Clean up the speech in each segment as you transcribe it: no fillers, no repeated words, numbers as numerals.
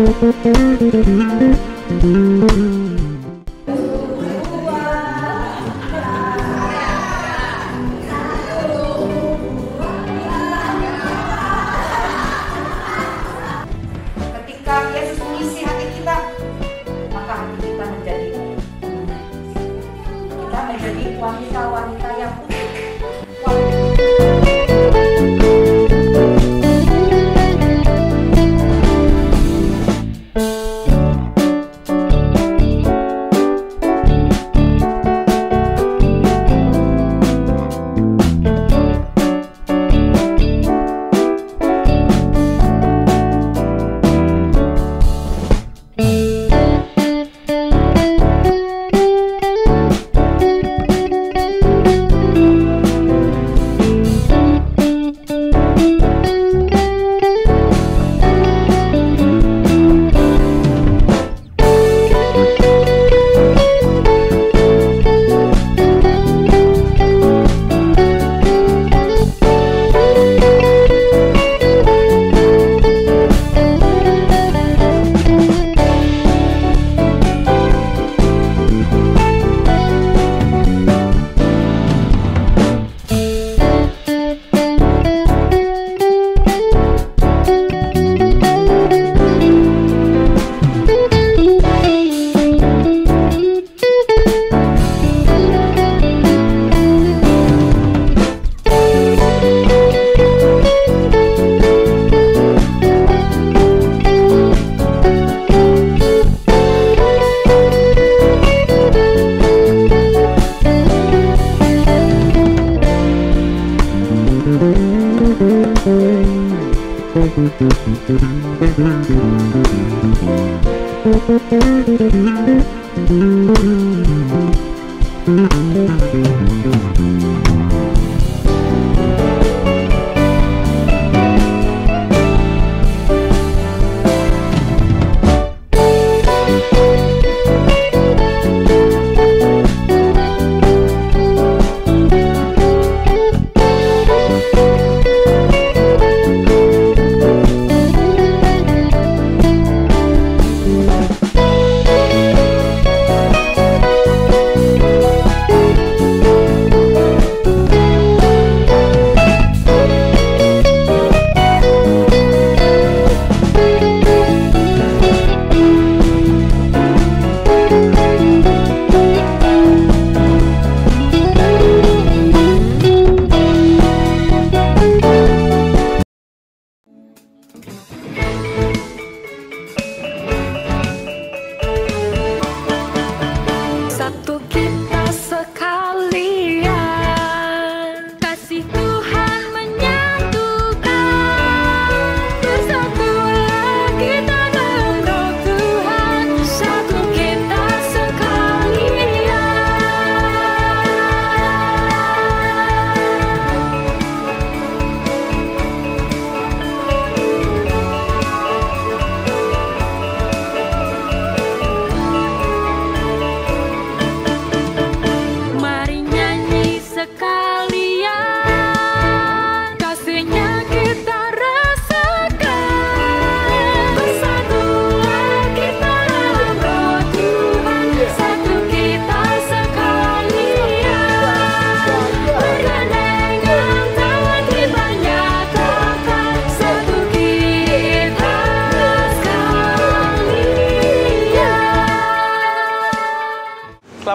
Ketika Yesus mengisi hati kita, maka hati kita menjadi wanita-wanita yang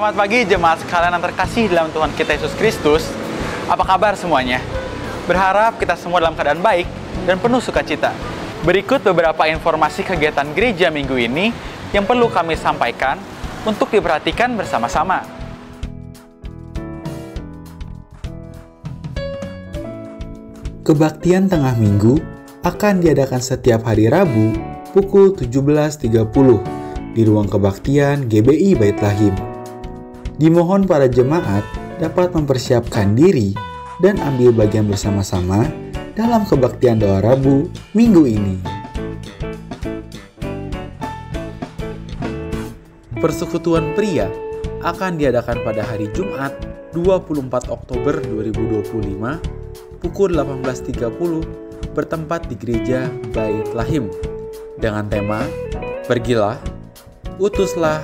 Selamat pagi jemaat sekalian yang terkasih dalam Tuhan kita Yesus Kristus. Apa kabar semuanya? Berharap kita semua dalam keadaan baik dan penuh sukacita. Berikut beberapa informasi kegiatan gereja minggu ini yang perlu kami sampaikan untuk diperhatikan bersama-sama. Kebaktian tengah minggu akan diadakan setiap hari Rabu pukul 17.30 di ruang kebaktian GBI Bait Lahim. Dimohon para jemaat dapat mempersiapkan diri dan ambil bagian bersama-sama dalam kebaktian doa Rabu minggu ini. Persekutuan pria akan diadakan pada hari Jumat 24 Oktober 2025 pukul 18.30 bertempat di Gereja Bait Lahim. dengan tema Pergilah, Utuslah,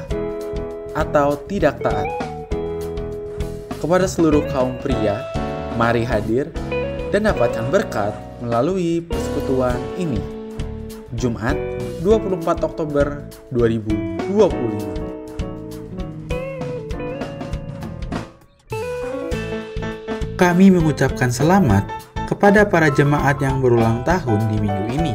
atau Tidak Taat. Kepada seluruh kaum pria, mari hadir dan dapatkan berkat melalui persekutuan ini. Jumat, 24 Oktober 2025. Kami mengucapkan selamat kepada para jemaat yang berulang tahun di minggu ini.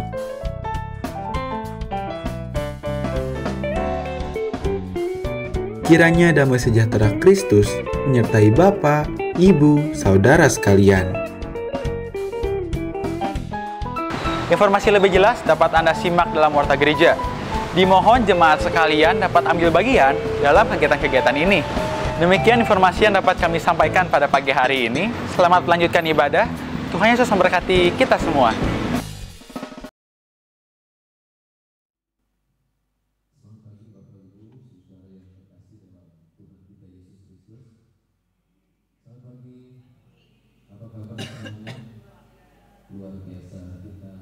Kiranya damai sejahtera Kristus menyertai Bapa, Ibu, Saudara sekalian. Informasi lebih jelas dapat Anda simak dalam Warta Gereja. Dimohon jemaat sekalian dapat ambil bagian dalam kegiatan-kegiatan ini. Demikian informasi yang dapat kami sampaikan pada pagi hari ini. Selamat melanjutkan ibadah. Tuhan Yesus memberkati kita semua. Luar biasa kita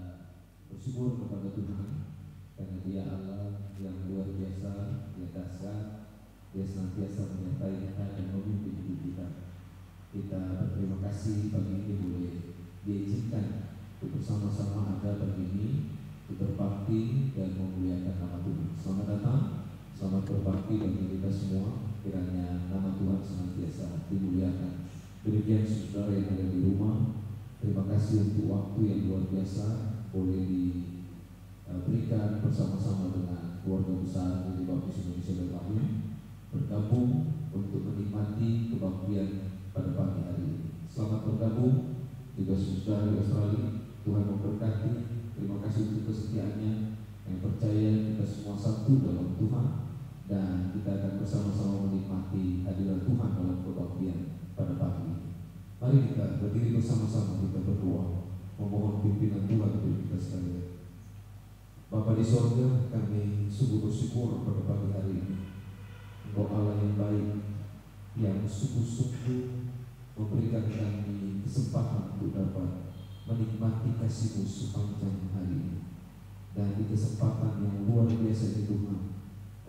bersyukur kepada Tuhan karena Dia Allah yang luar biasa, Dia dahsyat, Dia senantiasa menyertai kita dan memimpin hidup kita. Kita berterima kasih pagi ini boleh diizinkan untuk bersama-sama ada pagi ini untuk berbakti dan memuliakan nama Tuhan. Selamat datang, selamat berbakti bagi kita semua. Kiranya nama Tuhan senantiasa dimuliakan. Demikian saudara yang ada di rumah. Terima kasih untuk waktu yang luar biasa boleh diberikan bersama-sama dengan keluarga besar dari Baptis Indonesia Bethlehem bergabung untuk menikmati kebaktian pada pagi hari ini. Selamat bergabung juga saudara di Australia. Tuhan memberkati. Terima kasih untuk kesetiaannya yang percaya kita semua satu dalam Tuhan dan kita akan bersama-sama menikmati hadirat Tuhan dalam kebaktian pada pagi ini. Mari kita berdiri bersama-sama, kita berdoa memohon pimpinan Tuhan untuk kita sekalian. Bapa di sorga, kami sungguh bersyukur pada pagi hari ini. Engkau Allah yang baik, yang sungguh-sungguh memberikan kami kesempatan untuk dapat menikmati kasih-Mu sepanjang hari ini. Dan di kesempatan yang luar biasa ini Tuhan,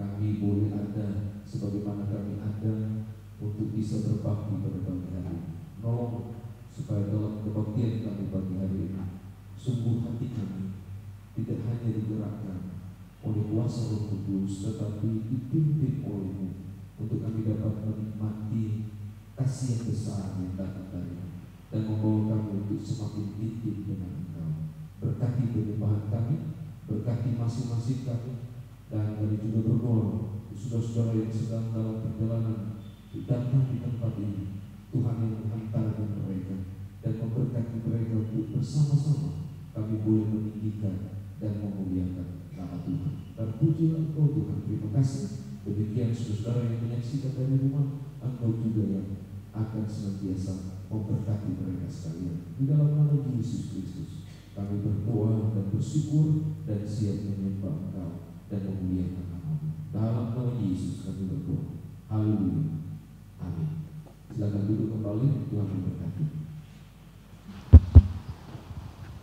kami boleh ada sebagaimana kami ada untuk bisa berbakti pada pagi hari ini. Nolong supaya dalam kebaktian kami pagi hari ini sungguh hati kami tidak hanya digerakkan oleh kuasa Roh Kudus tetapi dipimpin oleh-Mu untuk kami dapat menikmati kasih yang besar yang datang dari-Mu dan membawa kami untuk semakin intim dengan Engkau. Berkati penyembahan kami, berkati masing-masing kami, dan kami juga berdoa saudara-saudara yang sedang dalam perjalanan datang di tempat ini. Tuhan yang menghantarkan mereka dan memberkati mereka untuk bersama-sama kami boleh meninggikan dan memuliakan nama Tuhan. Dan pujilah Engkau Tuhan. Terima kasih. Demikian saudara yang menyaksikan dari rumah, Engkau juga yang akan senantiasa memberkati mereka sekalian. Di dalam nama Yesus Kristus kami berdoa dan bersyukur dan siap menyembah Engkau dan memuliakan nama-Mu. Dalam nama Yesus kami berdoa. Haleluya. Amin. Silakan duduk kembali, Tuhan memberkati.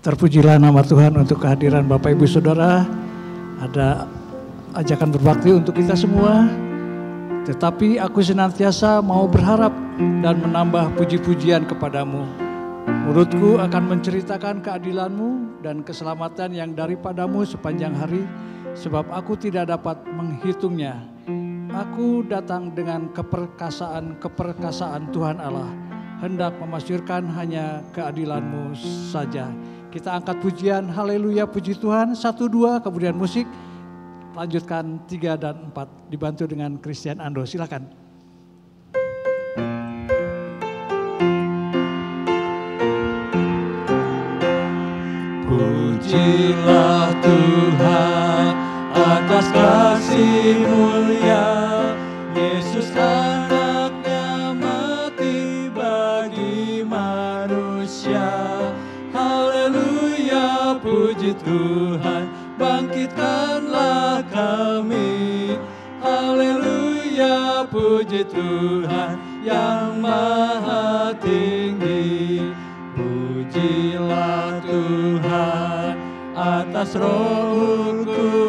Terpujilah nama Tuhan untuk kehadiran Bapak Ibu Saudara. Ada ajakan berbakti untuk kita semua. Tetapi aku senantiasa mau berharap dan menambah puji-pujian kepadamu. Mulutku akan menceritakan keadilan-Mu dan keselamatan yang daripadamu sepanjang hari, sebab aku tidak dapat menghitungnya. Aku datang dengan keperkasaan Tuhan Allah, hendak memasyurkan hanya keadilan-Mu saja. Kita angkat pujian, haleluya, puji Tuhan, 1, 2, kemudian musik, lanjutkan 3 dan 4, dibantu dengan Christian Ando, silakan. Pujilah Tuhan atas kasih mulia, Yesus anaknya mati bagi manusia. Haleluya, puji Tuhan, bangkitkanlah kami. Haleluya, puji Tuhan yang maha tinggi. Pujilah Tuhan atas Roh Kudus.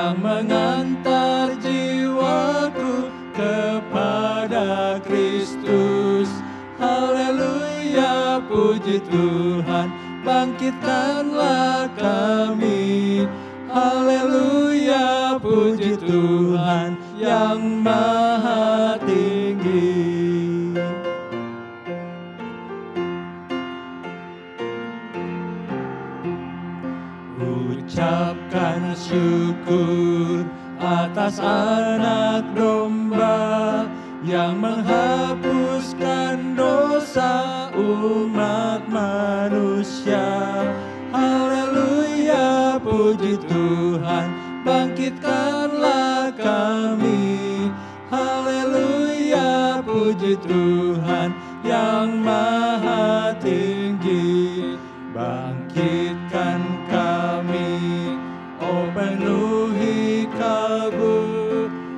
yang mengantar jiwaku kepada Kristus. Haleluya, puji Tuhan, bangkitkanlah kami. Haleluya, puji Tuhan yang maha tinggi. Ucapkan syukur atas anak domba yang menghapuskan dosa umat manusia. Haleluya, puji Tuhan, bangkitkanlah kami. Haleluya, puji Tuhan yang maha tinggi. Bangkitkan kami, oh penuhi kalbu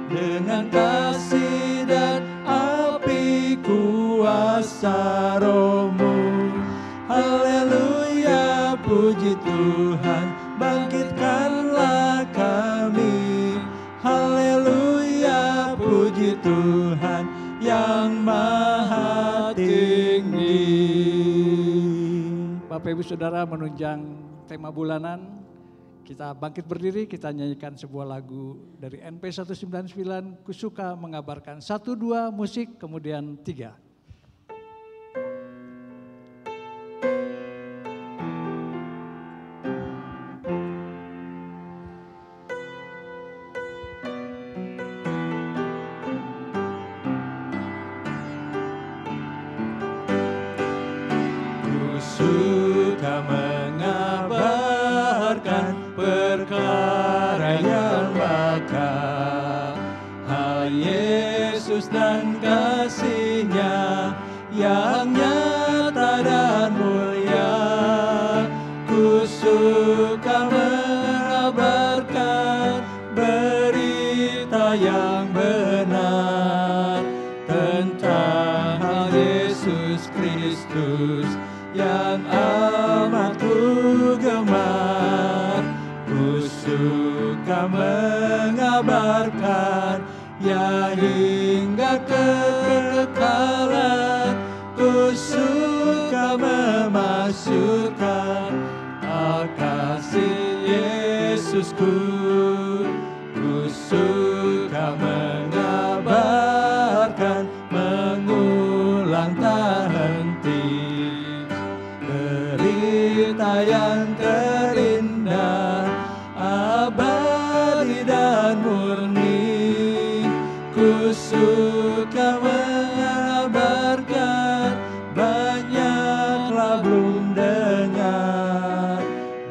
dengan kasih dan api kuasa Roh-Mu. Haleluya, puji Tuhan, bangkitkanlah kami. Haleluya, puji Tuhan yang maha tinggi. Bapak Ibu Saudara, menunjang tema bulanan, kita bangkit berdiri, kita nyanyikan sebuah lagu dari NP 199, Kusuka Mengabarkan. 1, 2, musik, kemudian 3. Suka mengabarkan perkara yang bakal hal Yesus dan kasih-Nya yang nyata dan mulia. Ku suka mengabarkan berita yang benar tentang hal Yesus Kristus yang amat ku gemar. Ku suka mengabarkan ya hingga kekekalan. Ku suka memasyurkan kasih Yesusku. Ku suka mengabarkan, mengulang tak henti berita yang terindah, abadi dan murni. Ku suka mengabarkan, banyaklah belum dengar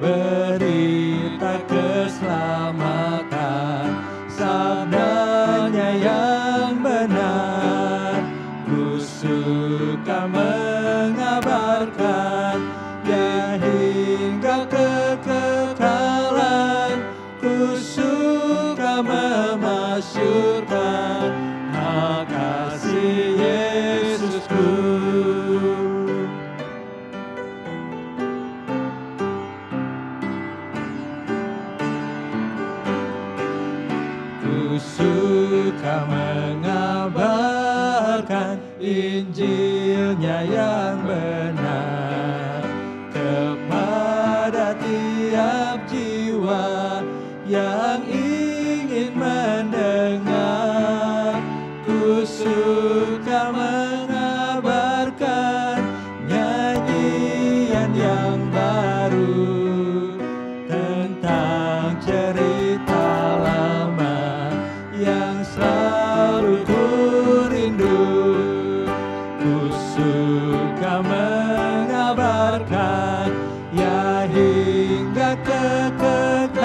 berita keselamatan, sabdanya yang benar. Ku suka mengabarkan ya hingga kekekalan. Ku suka memasyurkan kasih Yesusku. Ku suka mengabarkan Injilnya yang benar kepada tiap jiwa yang ingin mendengar. Ku suka mengabarkan nyanyian yang baru tentang cerita lama yang selalu ku rindu. Ku suka mengabarkan ya hingga kekekalan.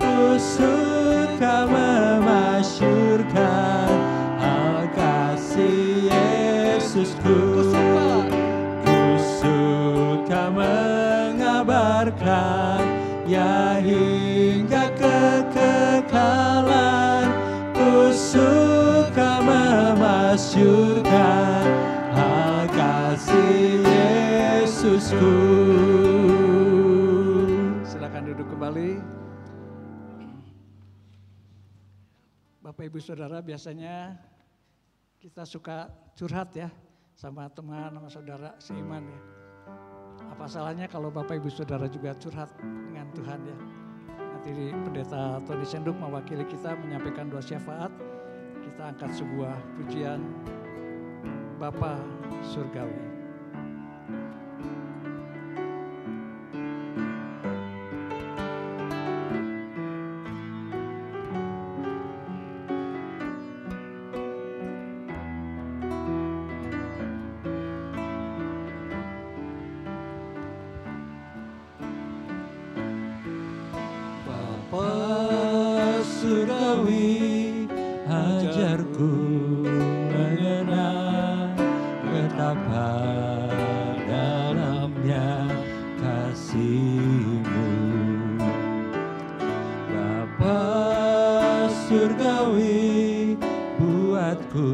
Ku suka memasyurkan kasih Yesusku. Ku suka mengabarkan ya hingga kekekalan. Ku suka memasyurkan kasih Yesusku. Silakan duduk kembali. Bapak Ibu Saudara, biasanya kita suka curhat ya sama teman, sama saudara seiman ya. Apa salahnya kalau Bapak Ibu Saudara juga curhat dengan Tuhan ya. Nanti Pendeta Tony Senduk mewakili kita menyampaikan doa syafaat. Kita angkat sebuah pujian Bapa Surgawi. Surgawi, ajarku mengenal betapa dalamnya kasih-Mu. Bapa surgawi, buatku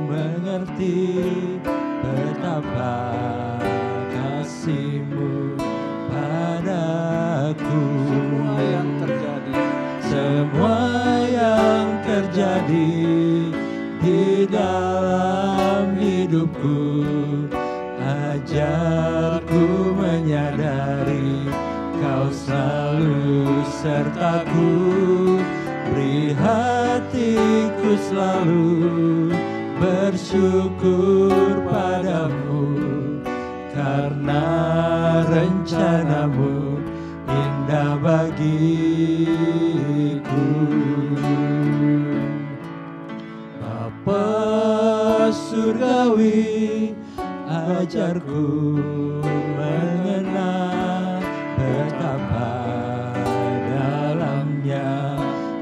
mengerti betapa kasih-Mu padaku. Semua yang terjadi di dalam hidupku, ajarku menyadari Kau selalu sertaku. Beri hatiku selalu bersyukur padamu, karena rencana-Mu indah bagiku. Bapa surgawi, ajarku mengenal betapa dalamnya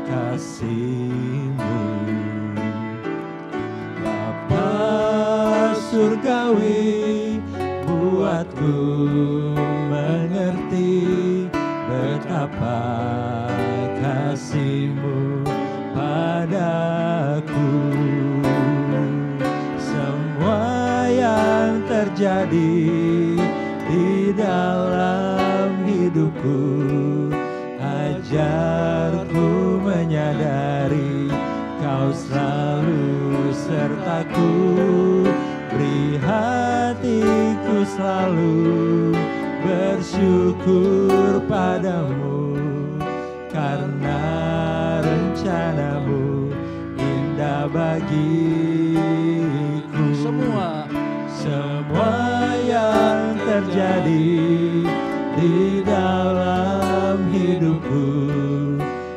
kasih-Mu. Bapa surgawi, buatku mengerti betapa kasih-Mu padaku. Semua yang terjadi di dalam hidupku, ajarku menyadari Kau selalu sertaku. Beri hatiku selalu bersyukur padamu, karena rencana-Mu indah bagiku. Semua yang terjadi di dalam hidupku,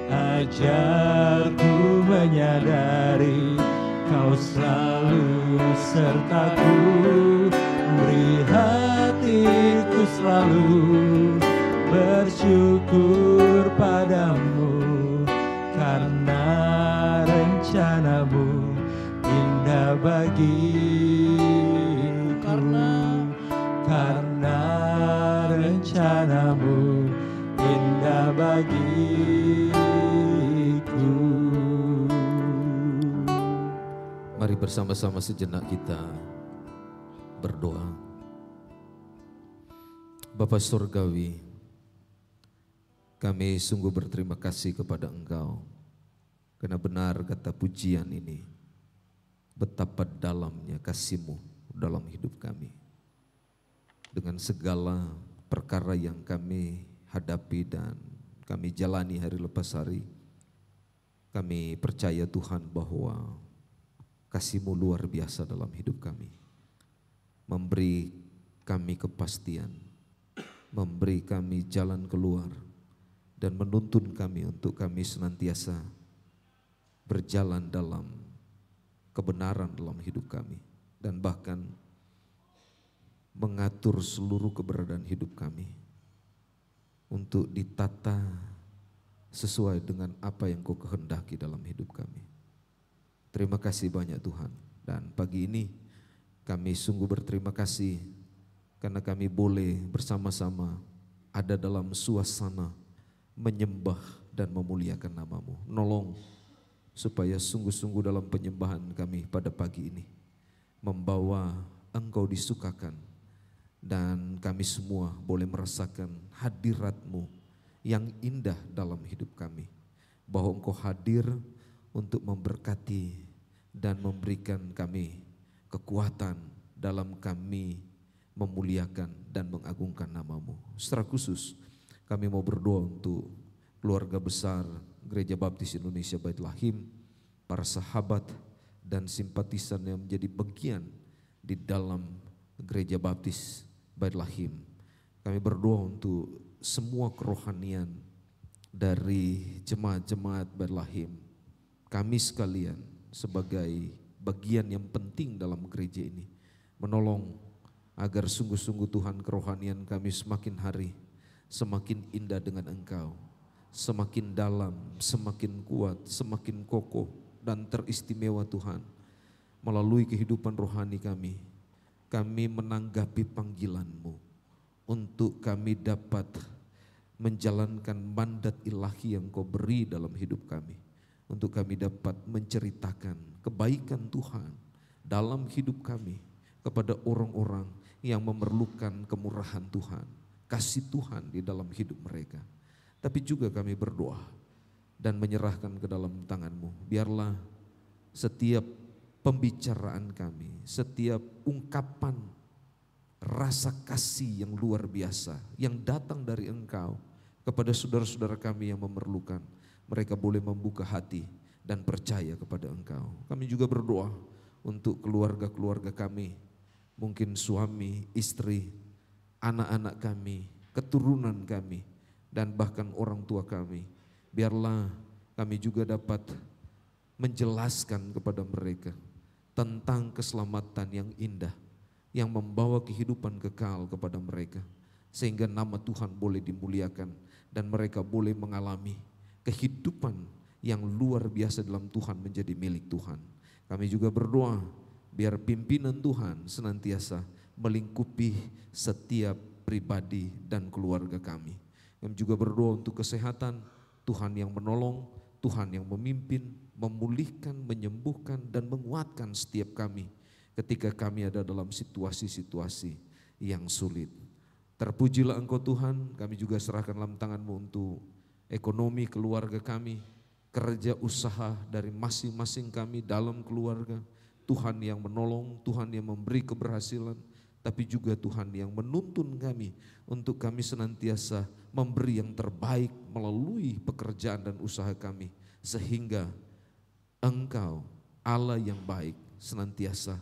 ajarku menyadari Kau selalu sertaku. Beri hatiku selalu bersyukur padamu, karena rencana-Mu indah bagiku. Karena rencana-Mu indah bagiku. Mari bersama-sama sejenak kita berdoa. Bapa Surgawi, kami sungguh berterima kasih kepada Engkau, karena benar kata pujian ini, betapa dalamnya kasih-Mu dalam hidup kami. Dengan segala perkara yang kami hadapi dan kami jalani hari lepas hari, kami percaya Tuhan bahwa kasih-Mu luar biasa dalam hidup kami. Memberi kami kepastian, memberi kami jalan keluar, dan menuntun kami untuk kami senantiasa berjalan dalam kebenaran dalam hidup kami, dan bahkan mengatur seluruh keberadaan hidup kami untuk ditata sesuai dengan apa yang Kau kehendaki dalam hidup kami. Terima kasih banyak Tuhan, dan pagi ini kami sungguh berterima kasih karena kami boleh bersama-sama ada dalam suasana menyembah dan memuliakan nama-Mu. Nolong supaya sungguh-sungguh dalam penyembahan kami pada pagi ini membawa Engkau disukakan, dan kami semua boleh merasakan hadirat-Mu yang indah dalam hidup kami. Bahwa Engkau hadir untuk memberkati dan memberikan kami kekuatan dalam kami memuliakan dan mengagungkan nama-Mu. Secara khusus kami mau berdoa untuk keluarga besar Gereja Baptis Indonesia Bait Lahim, para sahabat dan simpatisan yang menjadi bagian di dalam Gereja Baptis Bait Lahim. Kami berdoa untuk semua kerohanian dari jemaat-jemaat Bait Lahim. Kami sekalian sebagai bagian yang penting dalam gereja ini menolong agar sungguh-sungguh Tuhan kerohanian kami semakin hari semakin indah dengan Engkau, semakin dalam, semakin kuat, semakin kokoh dan teristimewa Tuhan. Melalui kehidupan rohani kami menanggapi panggilan-Mu untuk kami dapat menjalankan mandat ilahi yang Kau beri dalam hidup kami. Untuk kami dapat menceritakan kebaikan Tuhan dalam hidup kami kepada orang-orang yang memerlukan kemurahan Tuhan, kasih Tuhan di dalam hidup mereka. Tapi juga kami berdoa dan menyerahkan ke dalam tangan-Mu. Biarlah setiap pembicaraan kami, setiap ungkapan rasa kasih yang luar biasa yang datang dari Engkau kepada saudara-saudara kami yang memerlukan, mereka boleh membuka hati dan percaya kepada Engkau. Kami juga berdoa untuk keluarga-keluarga kami, mungkin suami, istri, anak-anak kami, keturunan kami, dan bahkan orang tua kami. Biarlah kami juga dapat menjelaskan kepada mereka tentang keselamatan yang indah, yang membawa kehidupan kekal kepada mereka, sehingga nama Tuhan boleh dimuliakan dan mereka boleh mengalami kehidupan yang luar biasa dalam Tuhan menjadi milik Tuhan. Kami juga berdoa biar pimpinan Tuhan senantiasa melingkupi setiap pribadi dan keluarga kami. Kami juga berdoa untuk kesehatan, Tuhan yang menolong, Tuhan yang memimpin, memulihkan, menyembuhkan dan menguatkan setiap kami ketika kami ada dalam situasi-situasi yang sulit. Terpujilah Engkau Tuhan, kami juga serahkan dalam tangan-Mu untuk ekonomi keluarga kami, kerja usaha dari masing-masing kami dalam keluarga. Tuhan yang menolong, Tuhan yang memberi keberhasilan, tapi juga Tuhan yang menuntun kami untuk kami senantiasa memberi yang terbaik melalui pekerjaan dan usaha kami, sehingga Engkau Allah yang baik senantiasa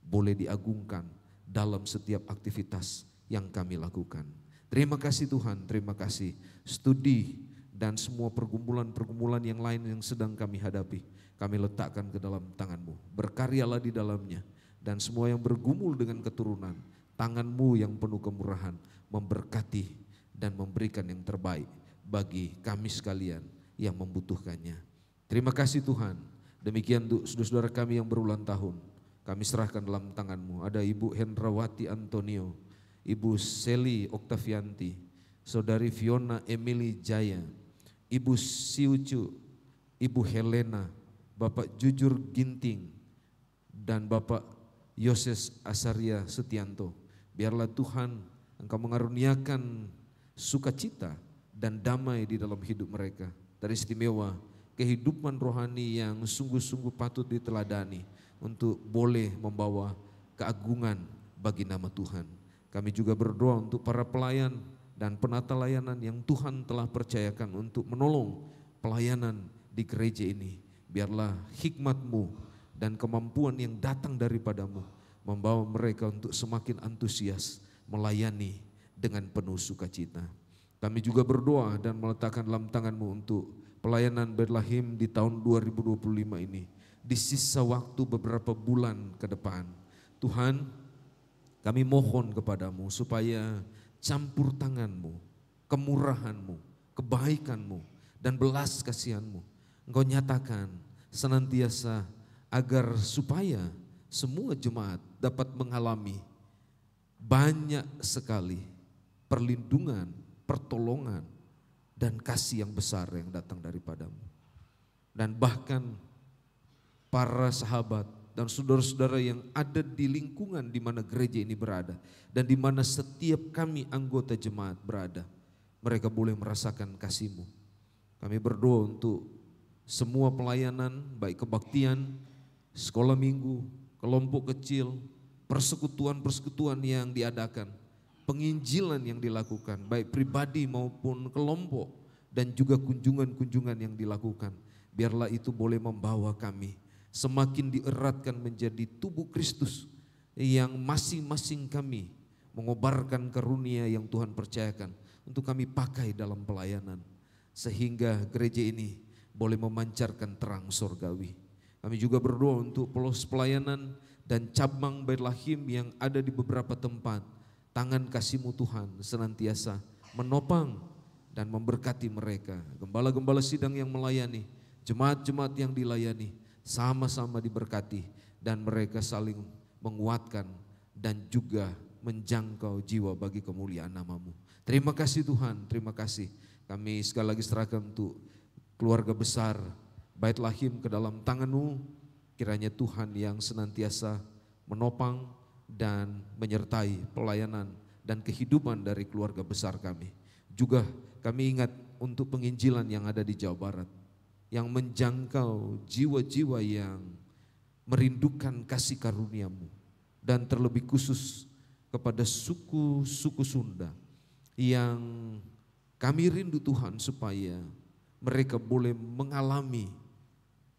boleh diagungkan dalam setiap aktivitas yang kami lakukan. Terima kasih Tuhan, terima kasih. Studi dan semua pergumulan-pergumulan yang lain yang sedang kami hadapi, kami letakkan ke dalam tangan-Mu. Berkaryalah di dalamnya, dan semua yang bergumul dengan keturunan, tangan-Mu yang penuh kemurahan memberkati dan memberikan yang terbaik bagi kami sekalian yang membutuhkannya. Terima kasih Tuhan. Demikian untuk saudara-saudara kami yang berulang tahun, kami serahkan dalam tangan-Mu. Ada Ibu Hendrawati Antonio, Ibu Seli Oktavianti, Saudari Fiona Emily Jaya, Ibu Siucu, Ibu Helena, Bapak Jujur Ginting, dan Bapak Yoses Asaria Setianto. Biarlah Tuhan Engkau mengaruniakan sukacita dan damai di dalam hidup mereka. Teristimewa kehidupan rohani yang sungguh-sungguh patut diteladani untuk boleh membawa keagungan bagi nama Tuhan. Kami juga berdoa untuk para pelayan dan penata layanan yang Tuhan telah percayakan untuk menolong pelayanan di gereja ini. Biarlah hikmat-Mu dan kemampuan yang datang daripada-Mu membawa mereka untuk semakin antusias melayani dengan penuh sukacita. Kami juga berdoa dan meletakkan dalam tangan-Mu untuk pelayanan Bait Lahim di tahun 2025 ini. Di sisa waktu beberapa bulan ke depan, Tuhan, kami mohon kepada-Mu supaya campur tangan-Mu, kemurahan-Mu, kebaikan-Mu, dan belas kasihan-Mu Engkau nyatakan senantiasa agar supaya semua jemaat dapat mengalami banyak sekali perlindungan, pertolongan, dan kasih yang besar yang datang daripada-Mu. Dan bahkan para sahabat dan saudara-saudara yang ada di lingkungan di mana gereja ini berada dan di mana setiap kami anggota jemaat berada, mereka boleh merasakan kasih-Mu. Kami berdoa untuk semua pelayanan, baik kebaktian, sekolah minggu, kelompok kecil, persekutuan-persekutuan yang diadakan, penginjilan yang dilakukan, baik pribadi maupun kelompok, dan juga kunjungan-kunjungan yang dilakukan. Biarlah itu boleh membawa kami semakin dieratkan menjadi tubuh Kristus yang masing-masing kami mengobarkan karunia yang Tuhan percayakan untuk kami pakai dalam pelayanan. Sehingga gereja ini boleh memancarkan terang surgawi. Kami juga berdoa untuk pelos pelayanan dan cabang Bait Lahim yang ada di beberapa tempat. Tangan kasih-Mu Tuhan senantiasa menopang dan memberkati mereka. Gembala-gembala sidang yang melayani, jemaat-jemaat yang dilayani, sama-sama diberkati dan mereka saling menguatkan dan juga menjangkau jiwa bagi kemuliaan nama-Mu. Terima kasih Tuhan, terima kasih. Kami sekali lagi serahkan untuk keluarga besar Bait Lahim ke dalam tangan-Mu. Kiranya Tuhan yang senantiasa menopang dan menyertai pelayanan dan kehidupan dari keluarga besar kami. Juga kami ingat untuk penginjilan yang ada di Jawa Barat, yang menjangkau jiwa-jiwa yang merindukan kasih karunia-Mu, dan terlebih khusus kepada suku-suku Sunda yang kami rindu Tuhan supaya mereka boleh mengalami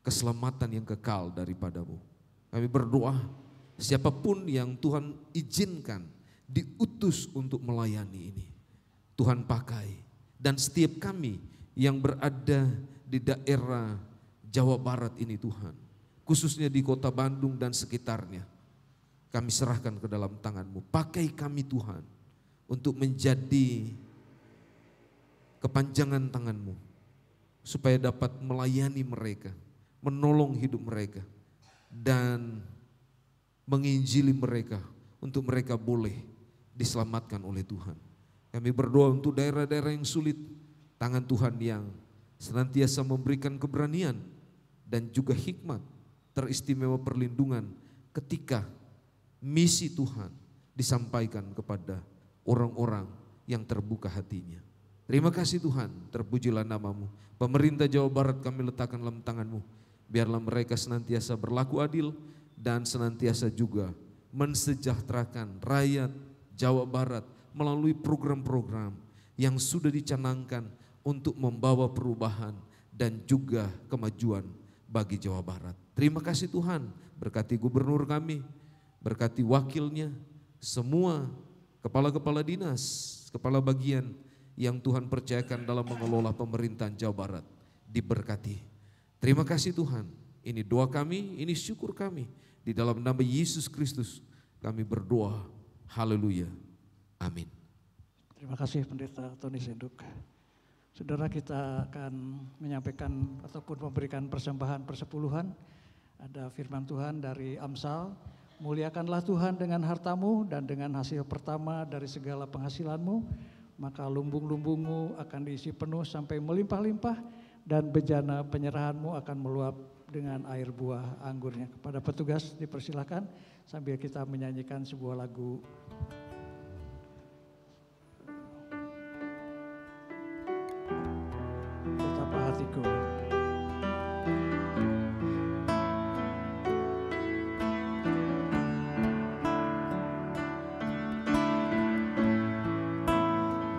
keselamatan yang kekal daripada-Mu. Kami berdoa siapapun yang Tuhan izinkan diutus untuk melayani ini, Tuhan pakai, dan setiap kami yang berada di daerah Jawa Barat ini Tuhan, khususnya di kota Bandung dan sekitarnya, kami serahkan ke dalam tangan-Mu. Pakai kami Tuhan untuk menjadi kepanjangan tangan-Mu supaya dapat melayani mereka, menolong hidup mereka dan menginjili mereka untuk mereka boleh diselamatkan oleh Tuhan. Kami berdoa untuk daerah-daerah yang sulit, tangan Tuhan yang senantiasa memberikan keberanian dan juga hikmat, teristimewa perlindungan ketika misi Tuhan disampaikan kepada orang-orang yang terbuka hatinya. Terima kasih Tuhan, terpujilah nama-Mu. Pemerintah Jawa Barat kami letakkan dalam tangan-Mu. Biarlah mereka senantiasa berlaku adil dan senantiasa juga mensejahterakan rakyat Jawa Barat melalui program-program yang sudah dicanangkan untuk membawa perubahan dan juga kemajuan bagi Jawa Barat. Terima kasih Tuhan, berkati gubernur kami, berkati wakilnya, semua kepala-kepala dinas, kepala bagian yang Tuhan percayakan dalam mengelola pemerintahan Jawa Barat, diberkati. Terima kasih Tuhan, ini doa kami, ini syukur kami. Di dalam nama Yesus Kristus kami berdoa, haleluya, amin. Terima kasih Pendeta Tony Senduk. Saudara, kita akan menyampaikan ataupun memberikan persembahan persepuluhan. Ada firman Tuhan dari Amsal, muliakanlah Tuhan dengan hartamu dan dengan hasil pertama dari segala penghasilanmu, maka lumbung-lumbungmu akan diisi penuh sampai melimpah-limpah dan bejana penyerahanmu akan meluap dengan air buah anggurnya. Kepada petugas dipersilakan sambil kita menyanyikan sebuah lagu. Betapa hatiku.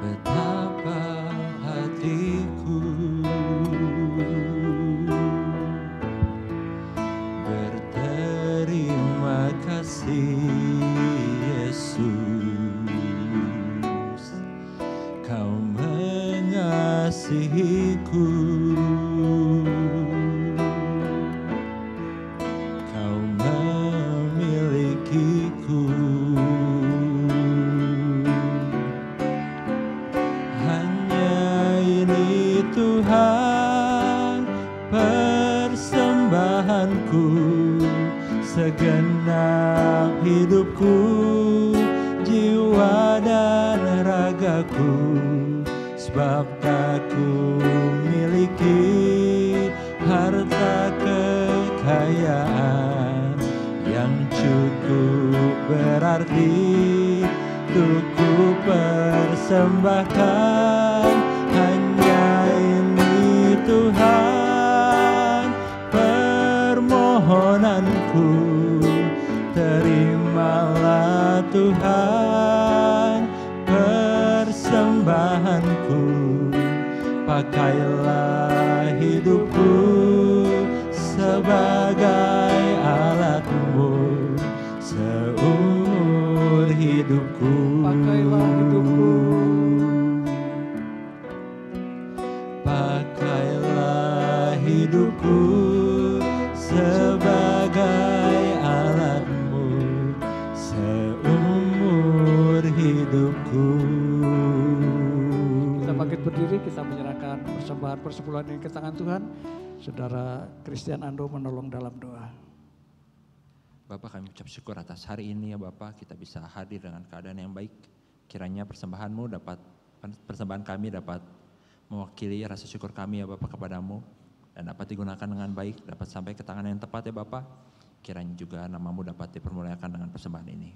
Betapa hatiku berterima kasih Yesus, Kau mengasihiku, Kau memilikiku. Hanya ini Tuhan persembahanku, segenap hidupku, jiwa dan ragaku, sebab tak ku miliki harta kekayaan yang cukup berarti untuk ku persembahkan. Hanya ini Tuhan pakailah hidupku sebagai alatmu seumur hidupku. Pakailah hidupku, pakailah hidupku sebagai alatmu seumur hidupku. kita bangkit berdiri, kita menyerahkan persembahan persepuluhan ini ke tangan Tuhan. Saudara Christian Ando menolong dalam doa. Bapak, kami ucap syukur atas hari ini ya Bapak, kita bisa hadir dengan keadaan yang baik. Kiranya persembahan kami dapat mewakili rasa syukur kami ya Bapak kepadamu, dan dapat digunakan dengan baik, dapat sampai ke tangan yang tepat ya Bapak. Kiranya juga namamu dapat dipermuliakan dengan persembahan ini.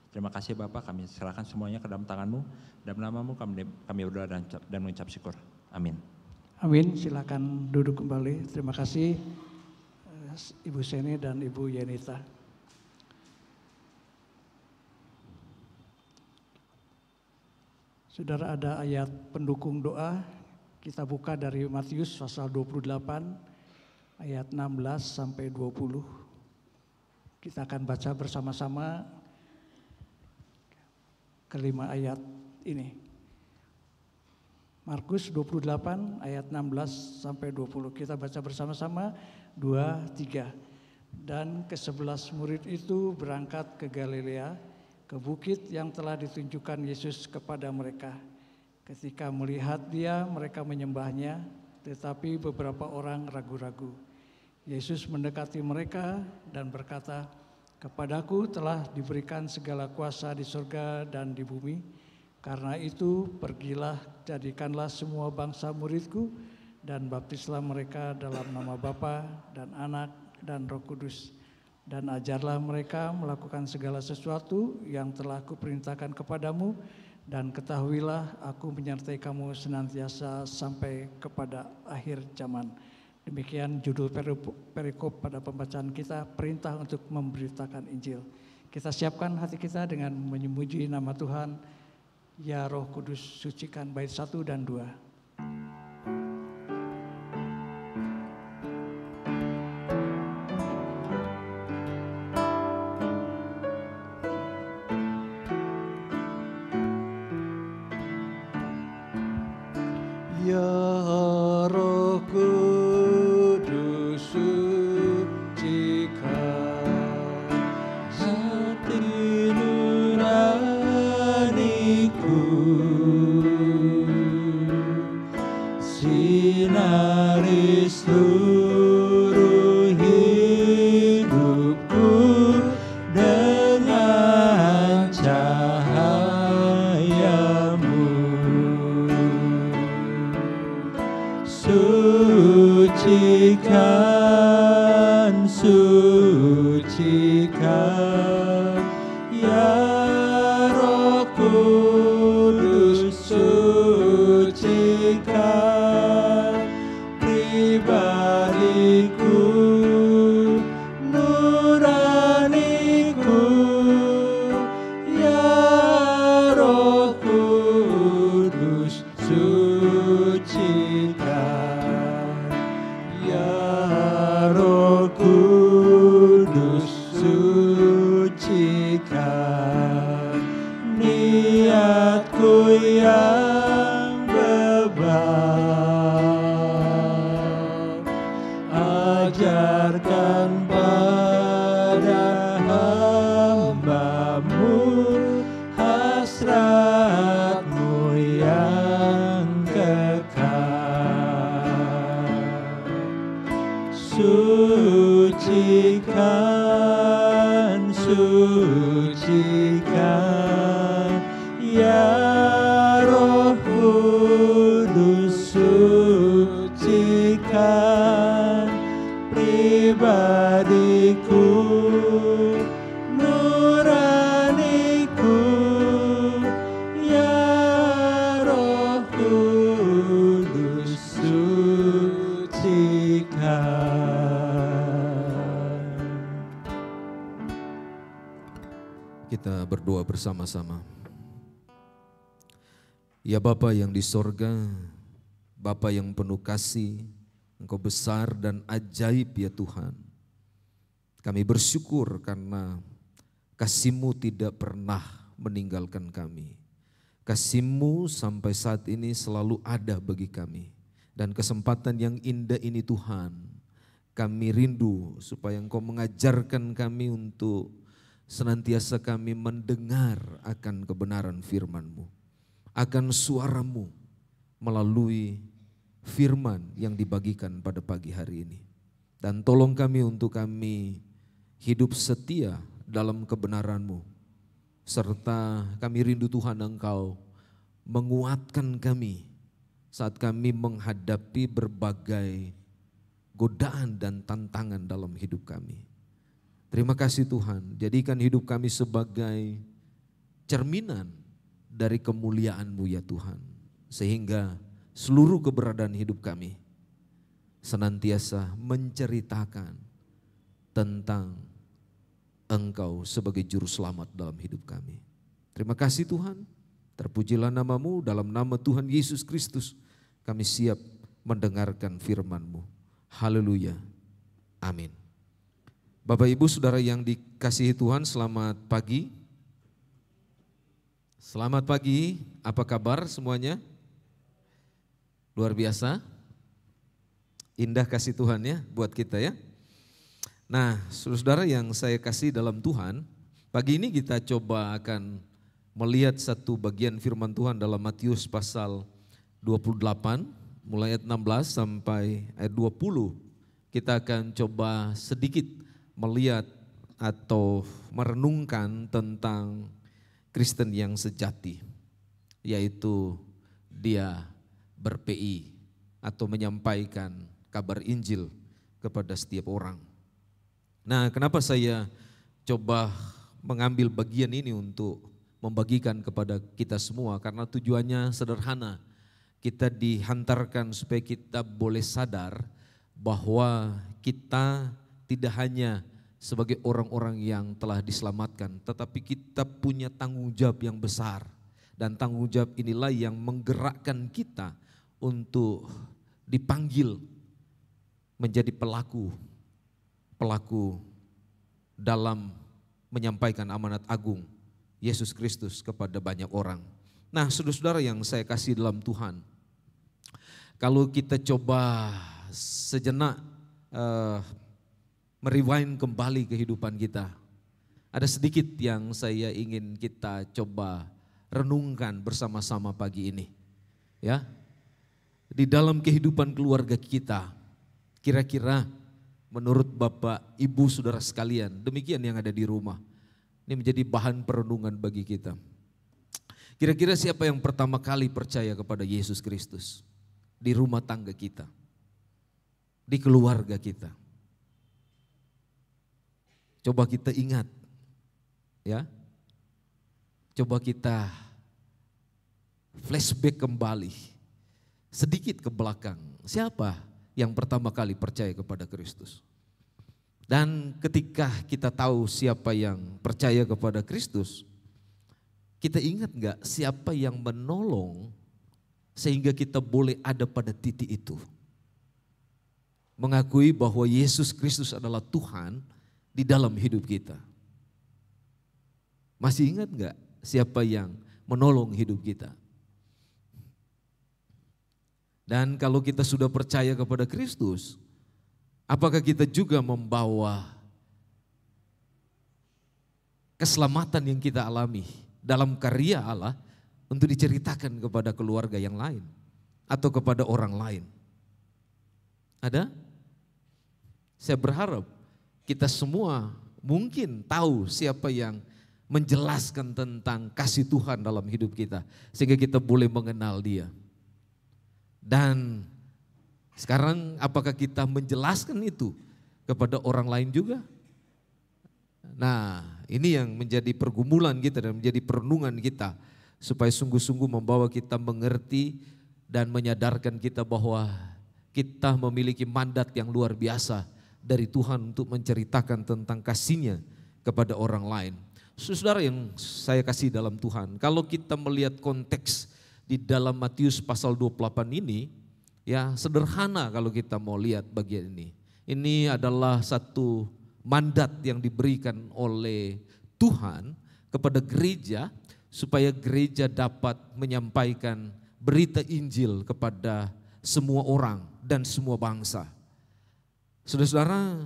Terima kasih Bapak, kami serahkan semuanya ke dalam tanganmu. Dalam namamu kami berdoa dan mengucap syukur. Amin. Amin, silakan duduk kembali. Terima kasih Ibu Seni dan Ibu Yenita. Saudara, ada ayat pendukung doa, kita buka dari Matius pasal 28 ayat 16 sampai 20. Kita akan baca bersama-sama kelima ayat ini. Markus 28 ayat 16 sampai 20. Kita baca bersama-sama 2, 3. Dan ke-11 murid itu berangkat ke Galilea, ke bukit yang telah ditunjukkan Yesus kepada mereka. Ketika melihat Dia, mereka menyembahnya, tetapi beberapa orang ragu-ragu. Yesus mendekati mereka dan berkata, "Kepadaku telah diberikan segala kuasa di surga dan di bumi. Karena itu pergilah, jadikanlah semua bangsa muridku, dan baptislah mereka dalam nama Bapa dan Anak dan Roh Kudus. Dan ajarlah mereka melakukan segala sesuatu yang telah kuperintahkan kepadamu, dan ketahuilah aku menyertai kamu senantiasa sampai kepada akhir zaman." Demikian judul perikop pada pembacaan kita, perintah untuk memberitakan Injil. Kita siapkan hati kita dengan memuji nama Tuhan. Ya Roh Kudus, sucikan bait 1 dan 2. Ya Roh Kudus, sucikan Hati nuraniku, sinari seluruh hidupku dengan cahayamu. Sucikan, sucikan, ya Roh Kudus, sucikan pribadiku, nuraniku, ya Roh Kudus, sucikan, ya Roh Kudus, sucikan niatku yang bebal. Ajarkan pada hamba-Mu hasrat-Mu yang kekal. Sucikan, sucikan, ya Roh Kudus, sucikan pribadiku, nuraniku, ya Roh Kudus, sucikan. Kita berdoa bersama-sama. Ya Bapa yang di sorga, Bapa yang penuh kasih, Engkau besar dan ajaib ya Tuhan. Kami bersyukur karena kasih-Mu tidak pernah meninggalkan kami. Kasih-Mu sampai saat ini selalu ada bagi kami. Dan kesempatan yang indah ini Tuhan, kami rindu supaya Engkau mengajarkan kami untuk senantiasa kami mendengar akan kebenaran firman-Mu, akan suara-Mu melalui firman yang dibagikan pada pagi hari ini. Dan tolong kami untuk kami hidup setia dalam kebenaran-Mu. Serta kami rindu Tuhan Engkau menguatkan kami saat kami menghadapi berbagai godaan dan tantangan dalam hidup kami. Terima kasih Tuhan, jadikan hidup kami sebagai cerminan dari kemuliaan-Mu ya Tuhan. Sehingga seluruh keberadaan hidup kami senantiasa menceritakan tentang Engkau sebagai juru selamat dalam hidup kami. Terima kasih Tuhan, terpujilah nama-Mu, dalam nama Tuhan Yesus Kristus kami siap mendengarkan firman-Mu. Haleluya, amin. Bapak Ibu Saudara yang dikasihi Tuhan, selamat pagi. Selamat pagi, apa kabar semuanya? Luar biasa, indah kasih Tuhan ya buat kita ya. Nah, saudara yang saya kasih dalam Tuhan, pagi ini kita coba akan melihat satu bagian firman Tuhan dalam Matius pasal 28, mulai ayat 16 sampai ayat 20. Kita akan coba sedikit melihat atau merenungkan tentang Kristen yang sejati, yaitu dia ber-PI atau menyampaikan kabar Injil kepada setiap orang. Nah, kenapa saya coba mengambil bagian ini untuk membagikan kepada kita semua? Karena tujuannya sederhana. Kita dihantarkan supaya kita boleh sadar bahwa kita tidak hanya sebagai orang-orang yang telah diselamatkan, tetapi kita punya tanggung jawab yang besar. Dan tanggung jawab inilah yang menggerakkan kita untuk dipanggil menjadi pelaku dalam menyampaikan amanat agung Yesus Kristus kepada banyak orang. Nah, saudara-saudara yang saya kasih dalam Tuhan, kalau kita coba sejenak merewind kembali kehidupan kita, ada sedikit yang saya ingin kita coba renungkan bersama-sama pagi ini. Ya, di dalam kehidupan keluarga kita, kira-kira menurut Bapak, Ibu, Saudara sekalian, demikian yang ada di rumah. Ini menjadi bahan perenungan bagi kita. Kira-kira siapa yang pertama kali percaya kepada Yesus Kristus? Di rumah tangga kita, di keluarga kita. Coba kita ingat, ya. Coba kita flashback kembali sedikit ke belakang. Siapa yang pertama kali percaya kepada Kristus? Dan ketika kita tahu siapa yang percaya kepada Kristus, kita ingat enggak siapa yang menolong sehingga kita boleh ada pada titik itu? Mengakui bahwa Yesus Kristus adalah Tuhan di dalam hidup kita. Masih ingat enggak siapa yang menolong hidup kita? Dan kalau kita sudah percaya kepada Kristus, apakah kita juga membawa keselamatan yang kita alami dalam karya Allah untuk diceritakan kepada keluarga yang lain atau kepada orang lain? Ada? Saya berharap kita semua mungkin tahu siapa yang menjelaskan tentang kasih Tuhan dalam hidup kita sehingga kita boleh mengenal Dia. Dan sekarang apakah kita menjelaskan itu kepada orang lain juga? Nah, ini yang menjadi pergumulan kita dan menjadi perenungan kita supaya sungguh-sungguh membawa kita mengerti dan menyadarkan kita bahwa kita memiliki mandat yang luar biasa dari Tuhan untuk menceritakan tentang kasih-Nya kepada orang lain. Saudara yang saya kasih dalam Tuhan, kalau kita melihat konteks di dalam Matius pasal 28 ini, Ya, sederhana kalau kita mau lihat bagian ini. Ini adalah satu mandat yang diberikan oleh Tuhan kepada gereja supaya gereja dapat menyampaikan berita Injil kepada semua orang dan semua bangsa. Saudara-saudara,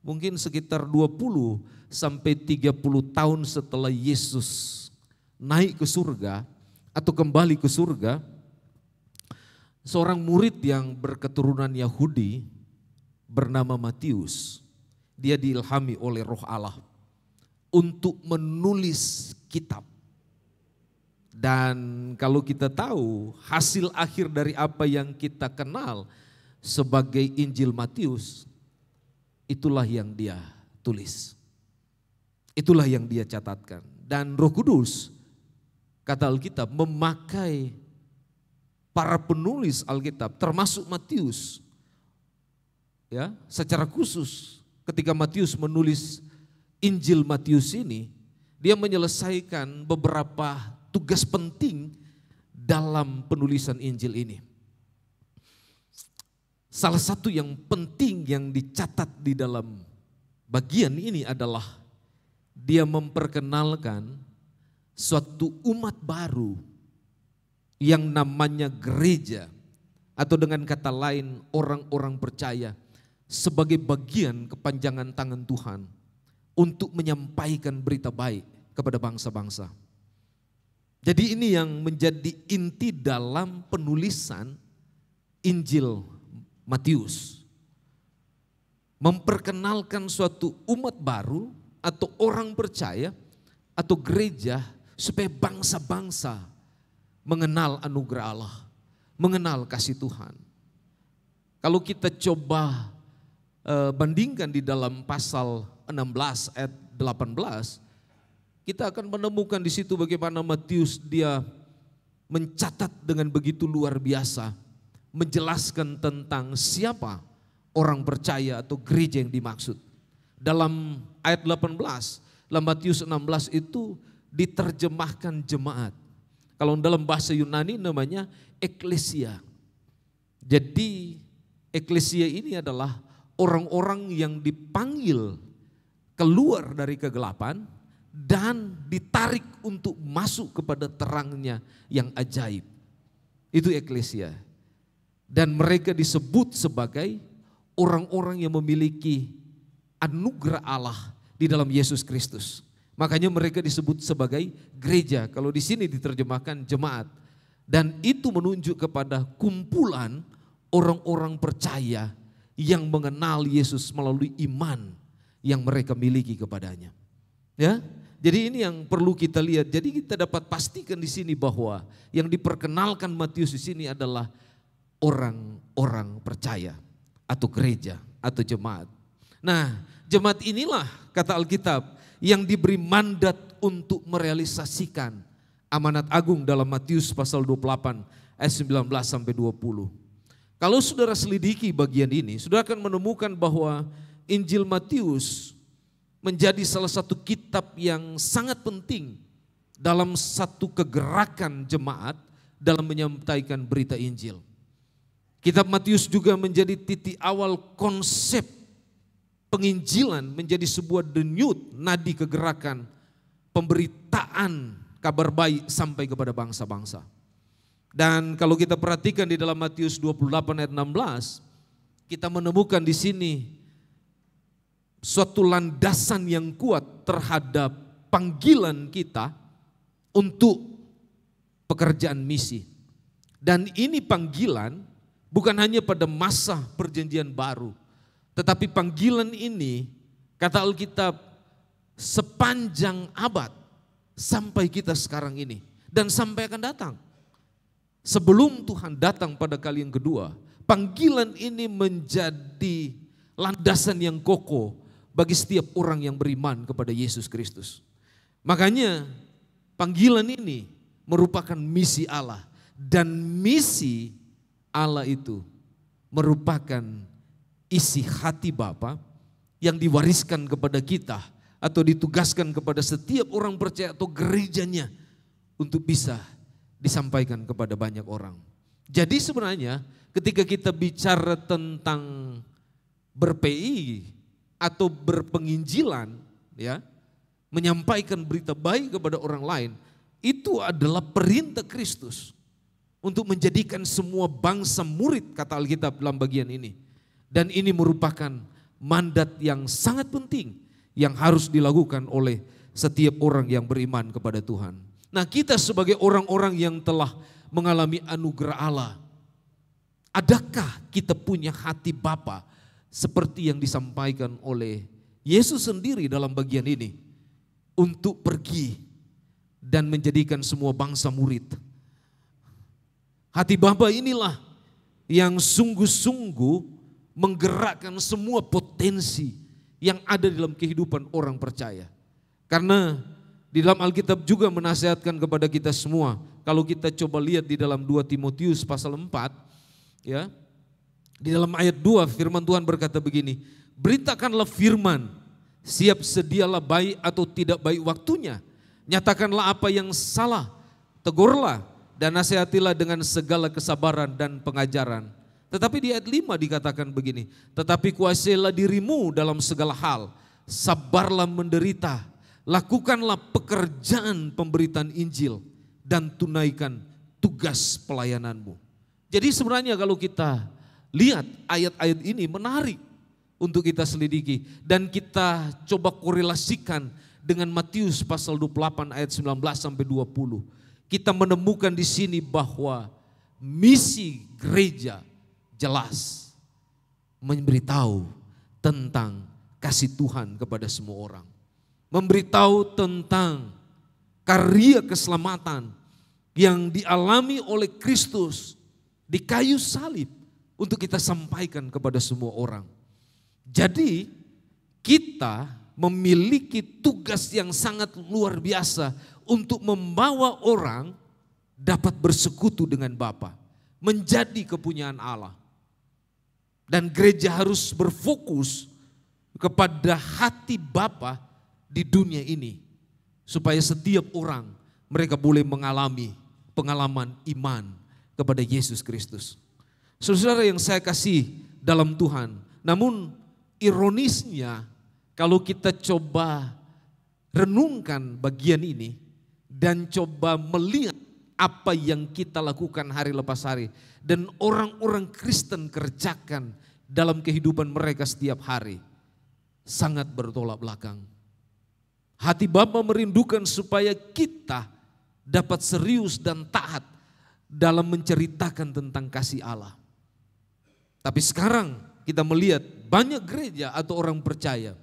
mungkin sekitar 20 sampai 30 tahun setelah Yesus naik ke surga atau kembali ke surga, seorang murid yang berketurunan Yahudi bernama Matius, dia diilhami oleh Roh Allah untuk menulis kitab. Dan kalau kita tahu hasil akhir dari apa yang kita kenal sebagai Injil Matius, itulah yang dia tulis. Itulah yang dia catatkan. Dan Roh Kudus, kata Alkitab, memakai para penulis Alkitab termasuk Matius. Ya, secara khusus ketika Matius menulis Injil Matius ini, dia menyelesaikan beberapa tugas penting dalam penulisan Injil ini. Salah satu yang penting yang dicatat di dalam bagian ini adalah dia memperkenalkan suatu umat baru yang namanya gereja, atau dengan kata lain orang-orang percaya, sebagai bagian kepanjangan tangan Tuhan untuk menyampaikan berita baik kepada bangsa-bangsa. Jadi ini yang menjadi inti dalam penulisan Injil Matius. Memperkenalkan suatu umat baru atau orang percaya atau gereja supaya bangsa-bangsa mengenal anugerah Allah, mengenal kasih Tuhan. Kalau kita coba bandingkan di dalam pasal 16 ayat 18, kita akan menemukan di situ bagaimana Matius dia mencatat dengan begitu luar biasa, menjelaskan tentang siapa orang percaya atau gereja yang dimaksud. Dalam ayat 18, dalam Matius 16 itu diterjemahkan jemaat. Kalau dalam bahasa Yunani namanya eklesia. Jadi eklesia ini adalah orang-orang yang dipanggil keluar dari kegelapan dan ditarik untuk masuk kepada terangnya yang ajaib. Itu eklesia. Dan mereka disebut sebagai orang-orang yang memiliki anugerah Allah di dalam Yesus Kristus. Makanya mereka disebut sebagai gereja. Kalau di sini diterjemahkan jemaat. Dan itu menunjuk kepada kumpulan orang-orang percaya yang mengenal Yesus melalui iman yang mereka miliki kepadanya. Ya, jadi ini yang perlu kita lihat. Jadi kita dapat pastikan di sini bahwa yang diperkenalkan Matius di sini adalah orang-orang percaya atau gereja atau jemaat. Nah, jemaat inilah kata Alkitab yang diberi mandat untuk merealisasikan amanat agung dalam Matius pasal 28 ayat 19 sampai 20. Kalau saudara selidiki bagian ini, saudara akan menemukan bahwa Injil Matius menjadi salah satu kitab yang sangat penting dalam satu kegerakan jemaat dalam menyampaikan berita Injil. Kitab Matius juga menjadi titik awal konsep penginjilan menjadi sebuah denyut nadi kegerakan pemberitaan kabar baik sampai kepada bangsa-bangsa. Dan kalau kita perhatikan di dalam Matius 28 ayat 16, kita menemukan di sini suatu landasan yang kuat terhadap panggilan kita untuk pekerjaan misi. Dan ini panggilan bukan hanya pada masa perjanjian baru, tetapi panggilan ini kata Alkitab sepanjang abad sampai kita sekarang ini dan sampai akan datang. Sebelum Tuhan datang pada kali yang kedua, panggilan ini menjadi landasan yang kokoh bagi setiap orang yang beriman kepada Yesus Kristus. Makanya panggilan ini merupakan misi Allah, dan misi Allah itu merupakan isi hati Bapa yang diwariskan kepada kita atau ditugaskan kepada setiap orang percaya atau gerejanya untuk bisa disampaikan kepada banyak orang. Jadi sebenarnya ketika kita bicara tentang ber-PI atau berpenginjilan, ya, menyampaikan berita baik kepada orang lain, itu adalah perintah Kristus untuk menjadikan semua bangsa murid, kata Alkitab dalam bagian ini. Dan ini merupakan mandat yang sangat penting yang harus dilakukan oleh setiap orang yang beriman kepada Tuhan. Nah, kita sebagai orang-orang yang telah mengalami anugerah Allah, adakah kita punya hati Bapa seperti yang disampaikan oleh Yesus sendiri dalam bagian ini untuk pergi dan menjadikan semua bangsa murid? Hati Bapa inilah yang sungguh-sungguh menggerakkan semua potensi yang ada dalam kehidupan orang percaya. Karena di dalam Alkitab juga menasihatkan kepada kita semua. Kalau kita coba lihat di dalam 2 Timotius pasal 4, ya, di dalam ayat 2 firman Tuhan berkata begini, beritakanlah firman, siap sedialah baik atau tidak baik waktunya. Nyatakanlah apa yang salah, tegurlah dan nasihatilah dengan segala kesabaran dan pengajaran. Tetapi di ayat 5 dikatakan begini, tetapi kuasailah dirimu dalam segala hal, sabarlah menderita, lakukanlah pekerjaan pemberitaan Injil dan tunaikan tugas pelayananmu. Jadi sebenarnya kalau kita lihat ayat-ayat ini menarik untuk kita selidiki dan kita coba korelasikan dengan Matius pasal 28 ayat 19 sampai 20. Kita menemukan di sini bahwa misi gereja jelas memberitahu tentang kasih Tuhan kepada semua orang. Memberitahu tentang karya keselamatan yang dialami oleh Kristus di kayu salib untuk kita sampaikan kepada semua orang. Jadi kita memiliki tugas yang sangat luar biasa untuk membawa orang dapat bersekutu dengan Bapa, menjadi kepunyaan Allah. Dan gereja harus berfokus kepada hati Bapa di dunia ini. Supaya setiap orang mereka boleh mengalami pengalaman iman kepada Yesus Kristus. Saudara yang saya kasih dalam Tuhan. Namun ironisnya kalau kita coba renungkan bagian ini dan coba melihat apa yang kita lakukan hari lepas hari dan orang-orang Kristen kerjakan dalam kehidupan mereka setiap hari, sangat bertolak belakang. Hati Bapa merindukan supaya kita dapat serius dan taat dalam menceritakan tentang kasih Allah. Tapi sekarang kita melihat banyak gereja atau orang percaya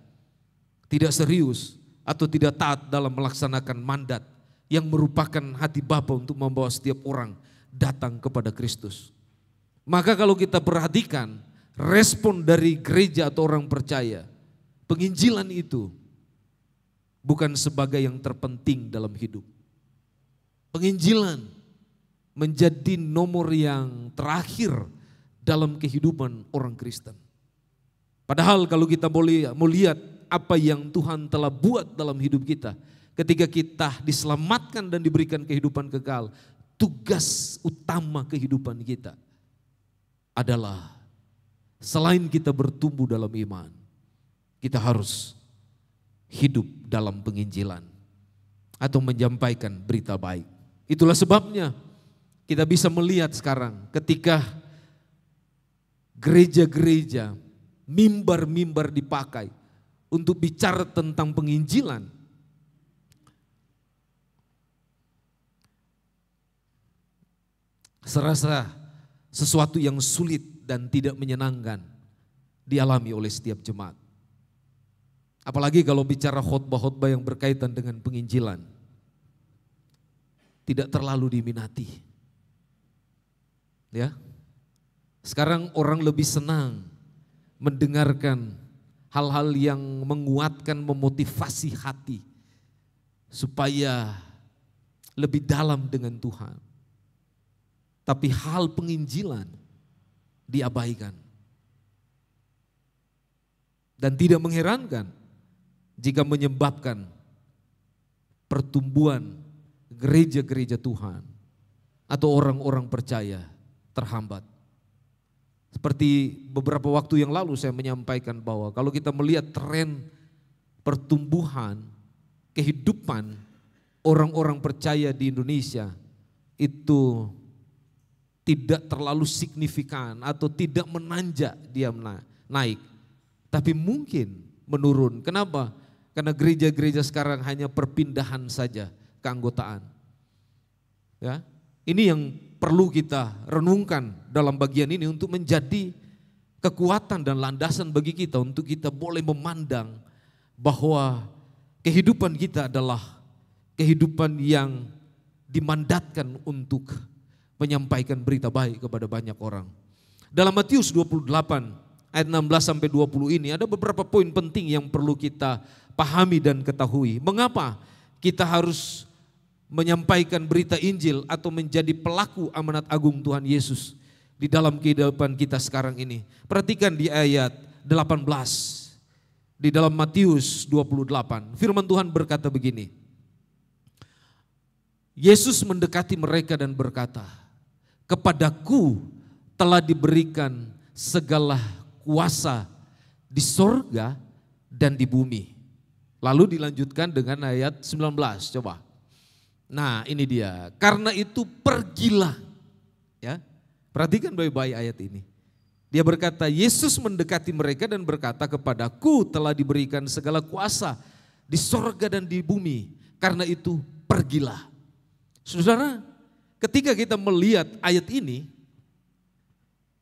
tidak serius atau tidak taat dalam melaksanakan mandat yang merupakan hati Bapa untuk membawa setiap orang datang kepada Kristus. Maka kalau kita perhatikan respon dari gereja atau orang percaya, penginjilan itu bukan sebagai yang terpenting dalam hidup. Penginjilan menjadi nomor yang terakhir dalam kehidupan orang Kristen. Padahal kalau kita boleh melihat apa yang Tuhan telah buat dalam hidup kita, ketika kita diselamatkan dan diberikan kehidupan kekal, tugas utama kehidupan kita adalah selain kita bertumbuh dalam iman, kita harus hidup dalam penginjilan atau menyampaikan berita baik. Itulah sebabnya kita bisa melihat sekarang ketika gereja-gereja, mimbar-mimbar dipakai untuk bicara tentang penginjilan. Serasa sesuatu yang sulit dan tidak menyenangkan dialami oleh setiap jemaat. Apalagi kalau bicara khotbah-khotbah yang berkaitan dengan penginjilan. Tidak terlalu diminati. Ya. Sekarang orang lebih senang mendengarkan hal-hal yang menguatkan, memotivasi hati supaya lebih dalam dengan Tuhan. Tapi hal penginjilan diabaikan. Dan tidak mengherankan jika menyebabkan pertumbuhan gereja-gereja Tuhan atau orang-orang percaya terhambat. Seperti beberapa waktu yang lalu saya menyampaikan bahwa kalau kita melihat tren pertumbuhan, kehidupan orang-orang percaya di Indonesia itu tidak terlalu signifikan atau tidak menanjak dia naik. Tapi mungkin menurun. Kenapa? Karena gereja-gereja sekarang hanya perpindahan saja keanggotaan. Ya, ini yang perlu kita renungkan dalam bagian ini untuk menjadi kekuatan dan landasan bagi kita untuk kita boleh memandang bahwa kehidupan kita adalah kehidupan yang dimandatkan untuk menyampaikan berita baik kepada banyak orang. Dalam Matius 28 ayat 16 sampai 20 ini ada beberapa poin penting yang perlu kita pahami dan ketahui. Mengapa kita harus menyampaikan berita Injil atau menjadi pelaku amanat agung Tuhan Yesus di dalam kehidupan kita sekarang ini. Perhatikan di ayat 18 di dalam Matius 28. Firman Tuhan berkata begini. Yesus mendekati mereka dan berkata, "Kepadaku telah diberikan segala kuasa di sorga dan di bumi." Lalu dilanjutkan dengan ayat 19, coba. Nah ini dia, karena itu pergilah. Ya, perhatikan baik-baik ayat ini. Dia berkata, Yesus mendekati mereka dan berkata, "Kepadaku telah diberikan segala kuasa di sorga dan di bumi. Karena itu pergilah." Saudara, ketika kita melihat ayat ini,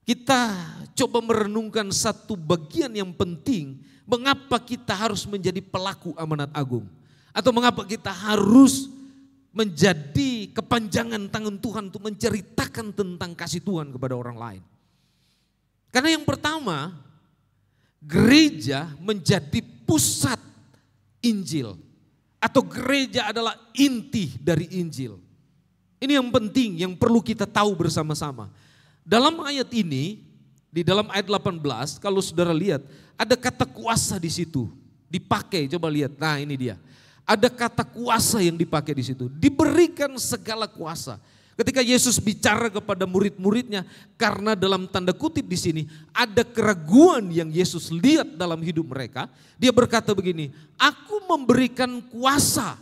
kita coba merenungkan satu bagian yang penting. Mengapa kita harus menjadi pelaku amanat agung? Atau mengapa kita harus menjadi kepanjangan tangan Tuhan untuk menceritakan tentang kasih Tuhan kepada orang lain? Karena yang pertama, gereja menjadi pusat Injil. Atau gereja adalah inti dari Injil. Ini yang penting, yang perlu kita tahu bersama-sama. Dalam ayat ini, di dalam ayat 18, kalau saudara lihat, ada kata kuasa di situ. Dipakai, coba lihat. Nah ini dia. Ada kata kuasa yang dipakai di situ. Diberikan segala kuasa. Ketika Yesus bicara kepada murid-muridnya, karena dalam tanda kutip di sini ada keraguan yang Yesus lihat dalam hidup mereka, dia berkata begini, "Aku memberikan kuasa."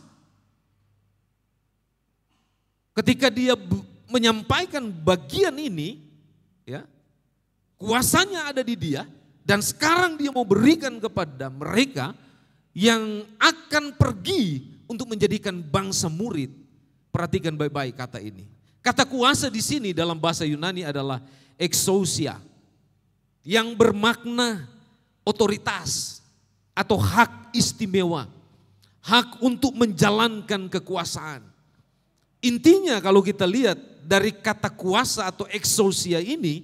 Ketika dia menyampaikan bagian ini, ya, kuasanya ada di dia dan sekarang dia mau berikan kepada mereka yang akan pergi untuk menjadikan bangsa murid. Perhatikan baik-baik kata ini. Kata kuasa di sini dalam bahasa Yunani adalah exousia, yang bermakna otoritas atau hak istimewa, hak untuk menjalankan kekuasaan. Intinya kalau kita lihat dari kata kuasa atau exousia ini,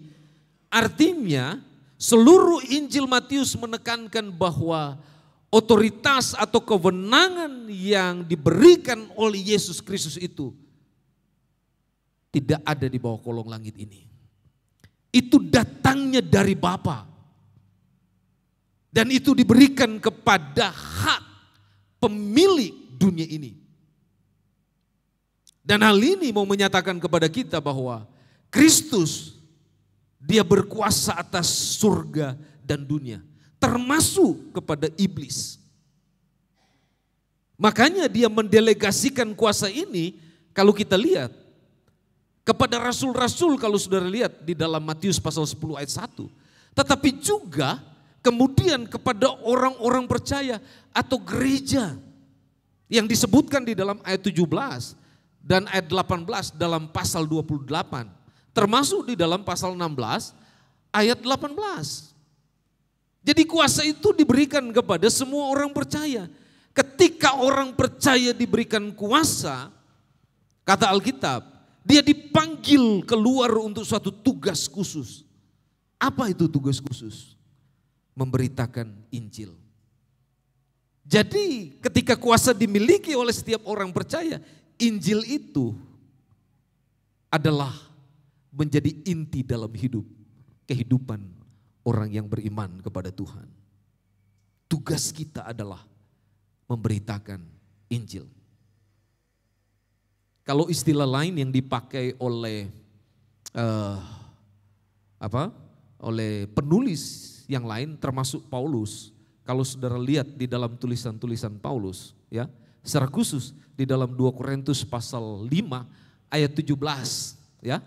artinya seluruh Injil Matius menekankan bahwa otoritas atau kewenangan yang diberikan oleh Yesus Kristus itu tidak ada di bawah kolong langit ini. Itu datangnya dari Bapa. Dan itu diberikan kepada hak pemilik dunia ini. Dan hal ini mau menyatakan kepada kita bahwa Kristus, dia berkuasa atas surga dan dunia, termasuk kepada iblis. Makanya dia mendelegasikan kuasa ini, kalau kita lihat, kepada rasul-rasul, kalau saudara lihat di dalam Matius pasal 10 ayat 1. Tetapi juga kemudian kepada orang-orang percaya atau gereja yang disebutkan di dalam ayat 17 dan ayat 18 dalam pasal 28. Termasuk di dalam pasal 16 ayat 18. Jadi kuasa itu diberikan kepada semua orang percaya. Ketika orang percaya diberikan kuasa, kata Alkitab, dia dipanggil keluar untuk suatu tugas khusus. Apa itu tugas khusus? Memberitakan Injil. Jadi ketika kuasa dimiliki oleh setiap orang percaya, Injil itu adalah menjadi inti dalam hidup, kehidupan orang yang beriman kepada Tuhan. Tugas kita adalah memberitakan Injil. Kalau istilah lain yang dipakai oleh oleh penulis yang lain termasuk Paulus. Kalau saudara lihat di dalam tulisan-tulisan Paulus, ya, secara khusus di dalam 2 Korintus pasal 5 ayat 17, ya.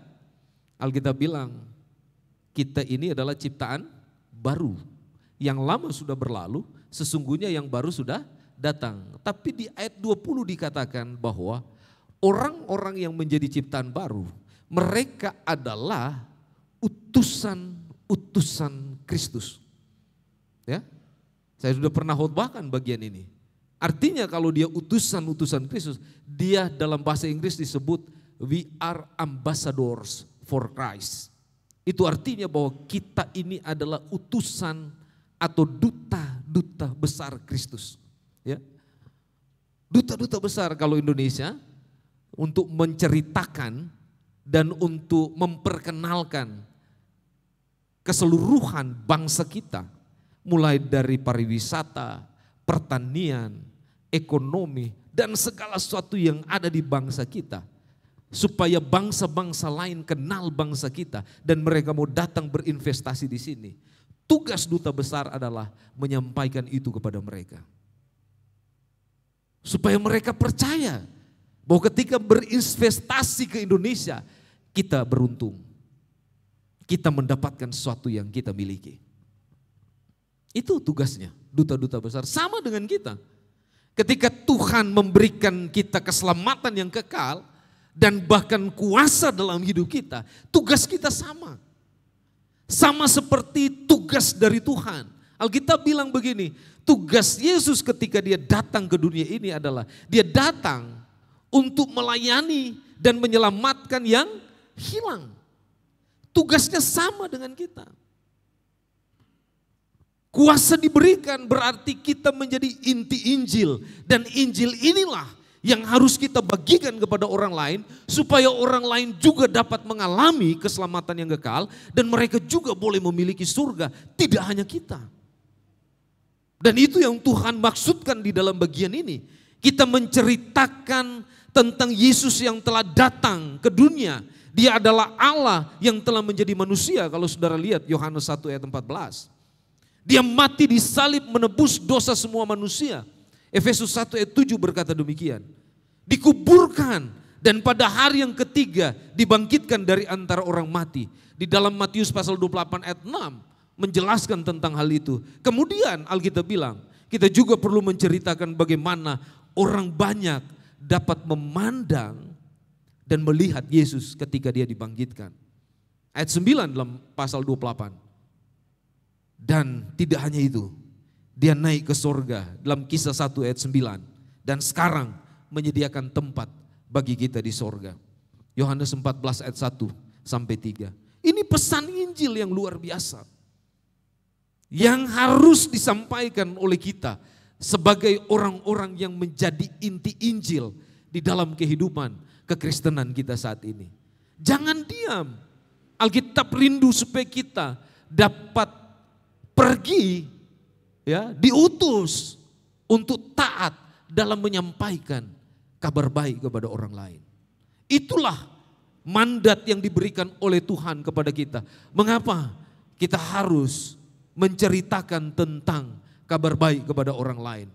Alkitab bilang kita ini adalah ciptaan baru. Yang lama sudah berlalu, sesungguhnya yang baru sudah datang. Tapi di ayat 20 dikatakan bahwa orang-orang yang menjadi ciptaan baru, mereka adalah utusan-utusan Kristus. Ya, saya sudah pernah khotbahkan bagian ini. Artinya kalau dia utusan-utusan Kristus, dia dalam bahasa Inggris disebut we are ambassadors for Christ. Itu artinya bahwa kita ini adalah utusan atau duta-duta besar Kristus. Ya, duta-duta besar kalau Indonesia untuk menceritakan dan untuk memperkenalkan keseluruhan bangsa kita, mulai dari pariwisata, pertanian, ekonomi, dan segala sesuatu yang ada di bangsa kita. Supaya bangsa-bangsa lain kenal bangsa kita dan mereka mau datang berinvestasi di sini. Tugas duta besar adalah menyampaikan itu kepada mereka. Supaya mereka percaya bahwa ketika berinvestasi ke Indonesia, kita beruntung. Kita mendapatkan sesuatu yang kita miliki. Itu tugasnya duta-duta besar. Sama dengan kita. Ketika Tuhan memberikan kita keselamatan yang kekal dan bahkan kuasa dalam hidup kita, tugas kita sama. Sama seperti tugas dari Tuhan. Alkitab bilang begini, tugas Yesus ketika dia datang ke dunia ini adalah dia datang untuk melayani dan menyelamatkan yang hilang. Tugasnya sama dengan kita. Kuasa diberikan berarti kita menjadi inti Injil. Dan Injil inilah yang harus kita bagikan kepada orang lain. Supaya orang lain juga dapat mengalami keselamatan yang kekal. Dan mereka juga boleh memiliki surga. Tidak hanya kita. Dan itu yang Tuhan maksudkan di dalam bagian ini. Kita menceritakan tentang Yesus yang telah datang ke dunia. Dia adalah Allah yang telah menjadi manusia. Kalau saudara lihat Yohanes 1 ayat 14. Dia mati di salib menebus dosa semua manusia. Efesus 1 ayat 7 berkata demikian. Dikuburkan dan pada hari yang ketiga dibangkitkan dari antara orang mati. Di dalam Matius pasal 28 ayat 6 menjelaskan tentang hal itu. Kemudian Alkitab bilang kita juga perlu menceritakan bagaimana orang banyak dapat memandang dan melihat Yesus ketika dia dibangkitkan. Ayat 9 dalam pasal 28. Dan tidak hanya itu, dia naik ke sorga dalam Kisah 1 ayat 9. Dan sekarang menyediakan tempat bagi kita di sorga. Yohanes 14 ayat 1 sampai 3. Ini pesan Injil yang luar biasa. Yang harus disampaikan oleh kita sebagai orang-orang yang menjadi inti Injil di dalam kehidupan kekristenan kita saat ini. Jangan diam. Alkitab rindu supaya kita dapat pergi, ya, diutus untuk taat dalam menyampaikan kabar baik kepada orang lain. Itulah mandat yang diberikan oleh Tuhan kepada kita. Mengapa kita harus menceritakan tentang kabar baik kepada orang lain?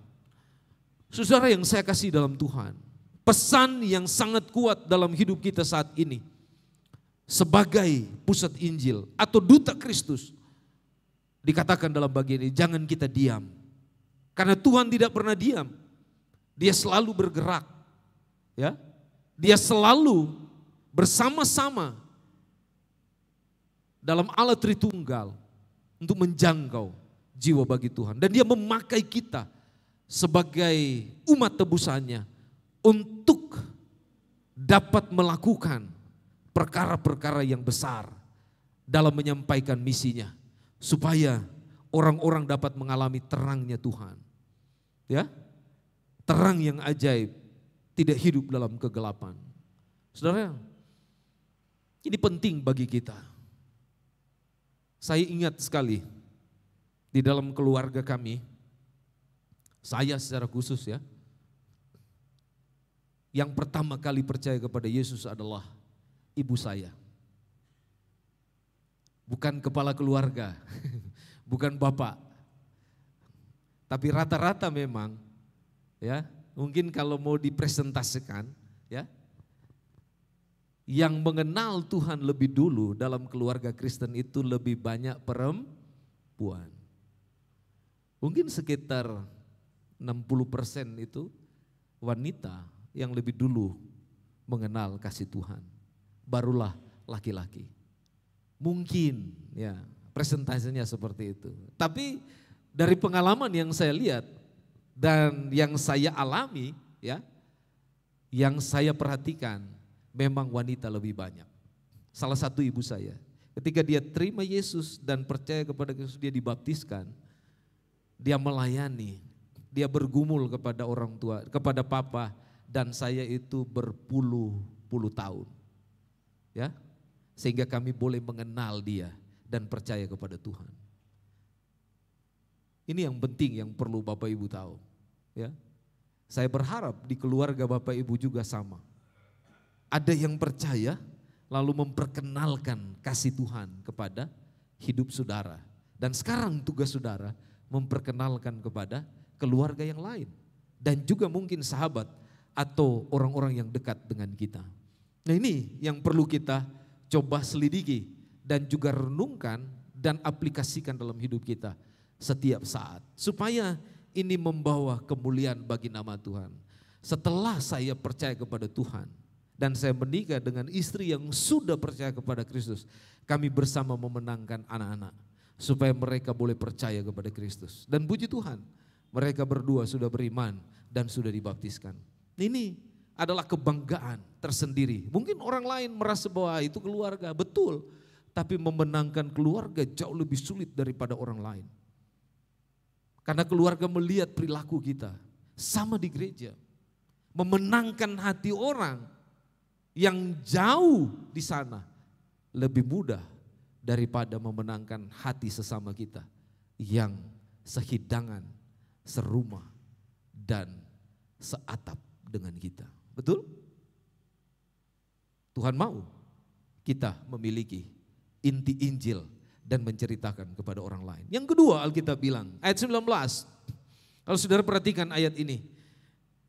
Saudara yang saya kasih dalam Tuhan, pesan yang sangat kuat dalam hidup kita saat ini sebagai pusat Injil atau duta Kristus dikatakan dalam bagian ini, jangan kita diam. Karena Tuhan tidak pernah diam. Dia selalu bergerak. Ya, dia selalu bersama-sama dalam Allah Tritunggal untuk menjangkau jiwa bagi Tuhan. Dan dia memakai kita sebagai umat tebusannya untuk dapat melakukan perkara-perkara yang besar dalam menyampaikan misinya. Supaya orang-orang dapat mengalami terangnya Tuhan. Ya, terang yang ajaib, tidak hidup dalam kegelapan. Saudara, ini penting bagi kita. Saya ingat sekali di dalam keluarga kami, saya secara khusus ya, yang pertama kali percaya kepada Yesus adalah ibu saya. bukan kepala keluarga, bukan bapak. Tapi rata-rata memang ya, mungkin kalau mau dipresentasikan ya, yang mengenal Tuhan lebih dulu dalam keluarga Kristen itu lebih banyak perempuan. Mungkin sekitar 60% itu wanita yang lebih dulu mengenal kasih Tuhan. Barulah laki-laki. Mungkin ya presentasinya seperti itu. Tapi dari pengalaman yang saya lihat dan yang saya alami ya, yang saya perhatikan memang wanita lebih banyak. Salah satu ibu saya ketika dia terima Yesus dan percaya kepada Yesus, dia dibaptiskan, dia melayani, dia bergumul kepada orang tua, kepada papa dan saya itu berpuluh-puluh tahun. Ya, sehingga kami boleh mengenal dia dan percaya kepada Tuhan. Ini yang penting yang perlu Bapak Ibu tahu. Ya, saya berharap di keluarga Bapak Ibu juga sama. Ada yang percaya lalu memperkenalkan kasih Tuhan kepada hidup saudara. Dan sekarang tugas saudara memperkenalkan kepada keluarga yang lain. Dan juga mungkin sahabat atau orang-orang yang dekat dengan kita. Nah ini yang perlu kita coba selidiki dan juga renungkan dan aplikasikan dalam hidup kita setiap saat. Supaya ini membawa kemuliaan bagi nama Tuhan. Setelah saya percaya kepada Tuhan dan saya menikah dengan istri yang sudah percaya kepada Kristus, kami bersama memenangkan anak-anak supaya mereka boleh percaya kepada Kristus. Dan puji Tuhan, mereka berdua sudah beriman dan sudah dibaptiskan. Ini adalah kebanggaan tersendiri. Mungkin orang lain merasa bahwa itu keluarga, betul. Tapi memenangkan keluarga jauh lebih sulit daripada orang lain. Karena keluarga melihat perilaku kita, sama di gereja. Memenangkan hati orang yang jauh di sana lebih mudah daripada memenangkan hati sesama kita yang sehidangan, serumah, dan seatap dengan kita. Betul? Tuhan mau kita memiliki inti Injil dan menceritakan kepada orang lain. Yang kedua Alkitab bilang, ayat 19. Kalau saudara perhatikan ayat ini.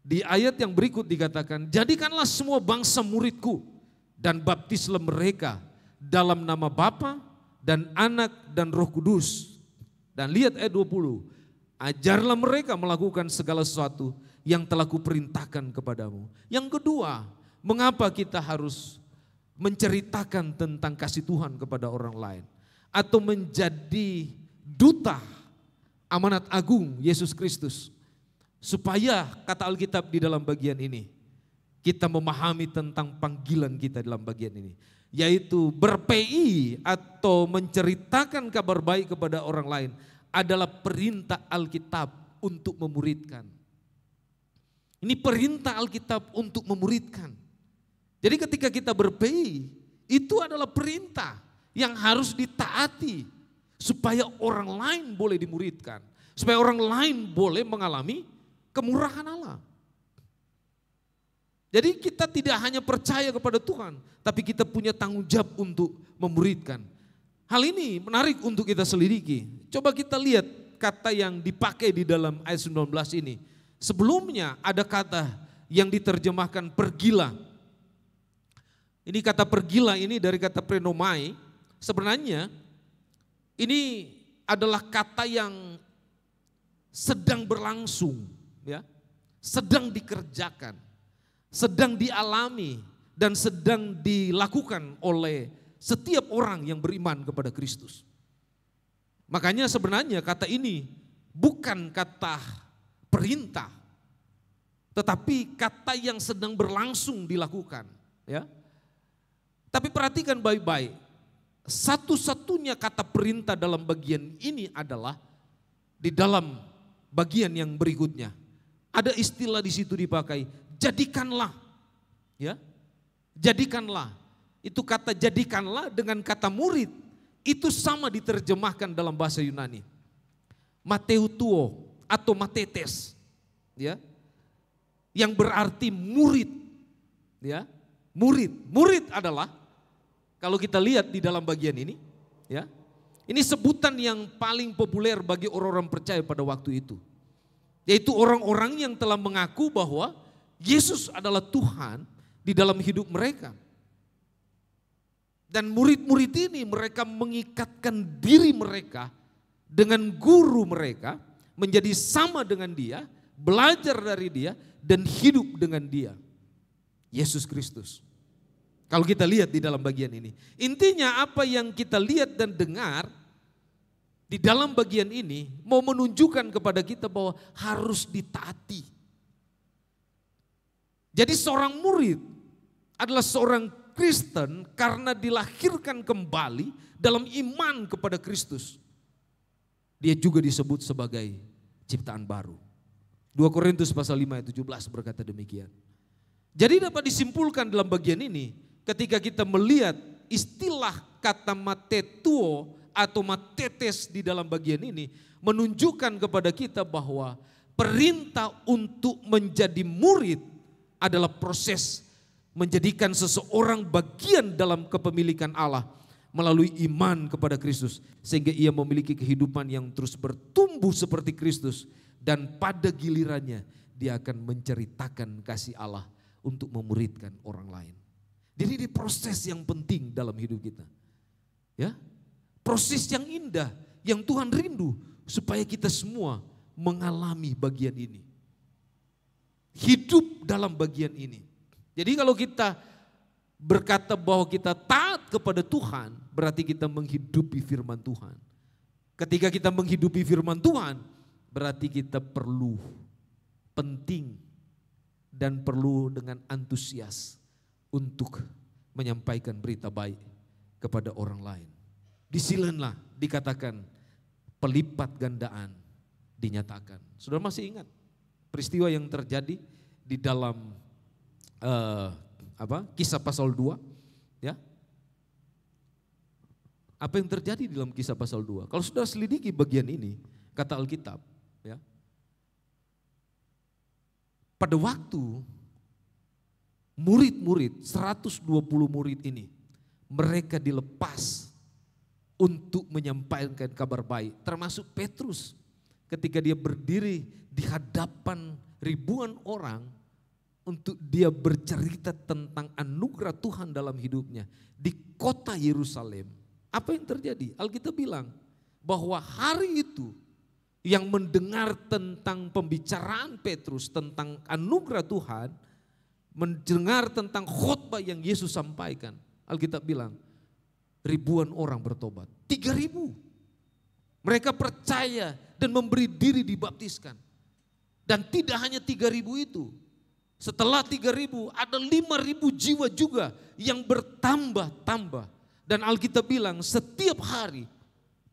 Di ayat yang berikut dikatakan, jadikanlah semua bangsa muridku dan baptislah mereka dalam nama Bapa dan Anak dan Roh Kudus. Dan lihat ayat 20. Ajarlah mereka melakukan segala sesuatu yang telah kuperintahkan kepadamu. Yang kedua, mengapa kita harus menceritakan tentang kasih Tuhan kepada orang lain? Atau menjadi duta amanat agung Yesus Kristus. Supaya kata Alkitab di dalam bagian ini, kita memahami tentang panggilan kita dalam bagian ini. Yaitu ber-PI atau menceritakan kabar baik kepada orang lain adalah perintah Alkitab untuk memuridkan. Ini perintah Alkitab untuk memuridkan. Jadi ketika kita ber-PI, itu adalah perintah yang harus ditaati supaya orang lain boleh dimuridkan. Supaya orang lain boleh mengalami kemurahan Allah. Jadi kita tidak hanya percaya kepada Tuhan, tapi kita punya tanggung jawab untuk memuridkan. Hal ini menarik untuk kita selidiki. Coba kita lihat kata yang dipakai di dalam ayat 19 ini. Sebelumnya ada kata yang diterjemahkan pergilah. Ini kata pergilah ini dari kata prenomai. Sebenarnya ini adalah kata yang sedang berlangsung, ya, sedang dikerjakan, sedang dialami dan sedang dilakukan oleh setiap orang yang beriman kepada Kristus. Makanya sebenarnya kata ini bukan kata perintah, tetapi kata yang sedang berlangsung dilakukan, ya. Tapi perhatikan baik-baik, satu-satunya kata perintah dalam bagian ini adalah di dalam bagian yang berikutnya. Ada istilah di situ dipakai, jadikanlah, ya, jadikanlah. Itu kata jadikanlah dengan kata murid itu sama diterjemahkan dalam bahasa Yunani. Mateutuo atau matetes, ya, yang berarti murid, ya, murid. Murid adalah kalau kita lihat di dalam bagian ini, Ya. Ini sebutan yang paling populer bagi orang-orang percaya pada waktu itu. Yaitu orang-orang yang telah mengaku bahwa Yesus adalah Tuhan di dalam hidup mereka. Dan murid-murid ini mereka mengikatkan diri mereka dengan guru mereka, menjadi sama dengan dia, belajar dari dia, dan hidup dengan dia. Yesus Kristus. Kalau kita lihat di dalam bagian ini. Intinya apa yang kita lihat dan dengar di dalam bagian ini mau menunjukkan kepada kita bahwa harus ditaati. Jadi seorang murid adalah seorang Kristen karena dilahirkan kembali dalam iman kepada Kristus. Dia juga disebut sebagai ciptaan baru. 2 Korintus pasal 5 ayat 17 berkata demikian. Jadi dapat disimpulkan dalam bagian ini ketika kita melihat istilah kata matetuo atau matetes di dalam bagian ini menunjukkan kepada kita bahwa perintah untuk menjadi murid adalah proses menjadikan seseorang bagian dalam kepemilikan Allah melalui iman kepada Kristus sehingga ia memiliki kehidupan yang terus bertumbuh seperti Kristus dan pada gilirannya dia akan menceritakan kasih Allah untuk memuridkan orang lain. Jadi ini proses yang penting dalam hidup kita. Ya. Proses yang indah yang Tuhan rindu supaya kita semua mengalami bagian ini. Hidup dalam bagian ini. Jadi kalau kita berkata bahwa kita taat kepada Tuhan, berarti kita menghidupi firman Tuhan. Ketika kita menghidupi firman Tuhan, berarti kita perlu, penting, dan perlu dengan antusias untuk menyampaikan berita baik kepada orang lain. Disinilah dikatakan pelipat gandaan dinyatakan. Saudara masih ingat peristiwa yang terjadi di dalam Kisah pasal 2, ya. Apa yang terjadi di dalam Kisah pasal 2? Kalau sudah selidiki bagian ini, kata Alkitab, ya. Pada waktu murid-murid, 120 murid ini, mereka dilepas untuk menyampaikan kabar baik, termasuk Petrus. Ketika dia berdiri di hadapan ribuan orang, untuk dia bercerita tentang anugerah Tuhan dalam hidupnya di kota Yerusalem. Apa yang terjadi? Alkitab bilang bahwa hari itu yang mendengar tentang pembicaraan Petrus tentang anugerah Tuhan, mendengar tentang khotbah yang Yesus sampaikan. Alkitab bilang ribuan orang bertobat. 3.000. Mereka percaya dan memberi diri dibaptiskan. Dan tidak hanya 3.000 itu. Setelah 3.000 ada 5.000 jiwa juga yang bertambah-tambah. Dan Alkitab bilang setiap hari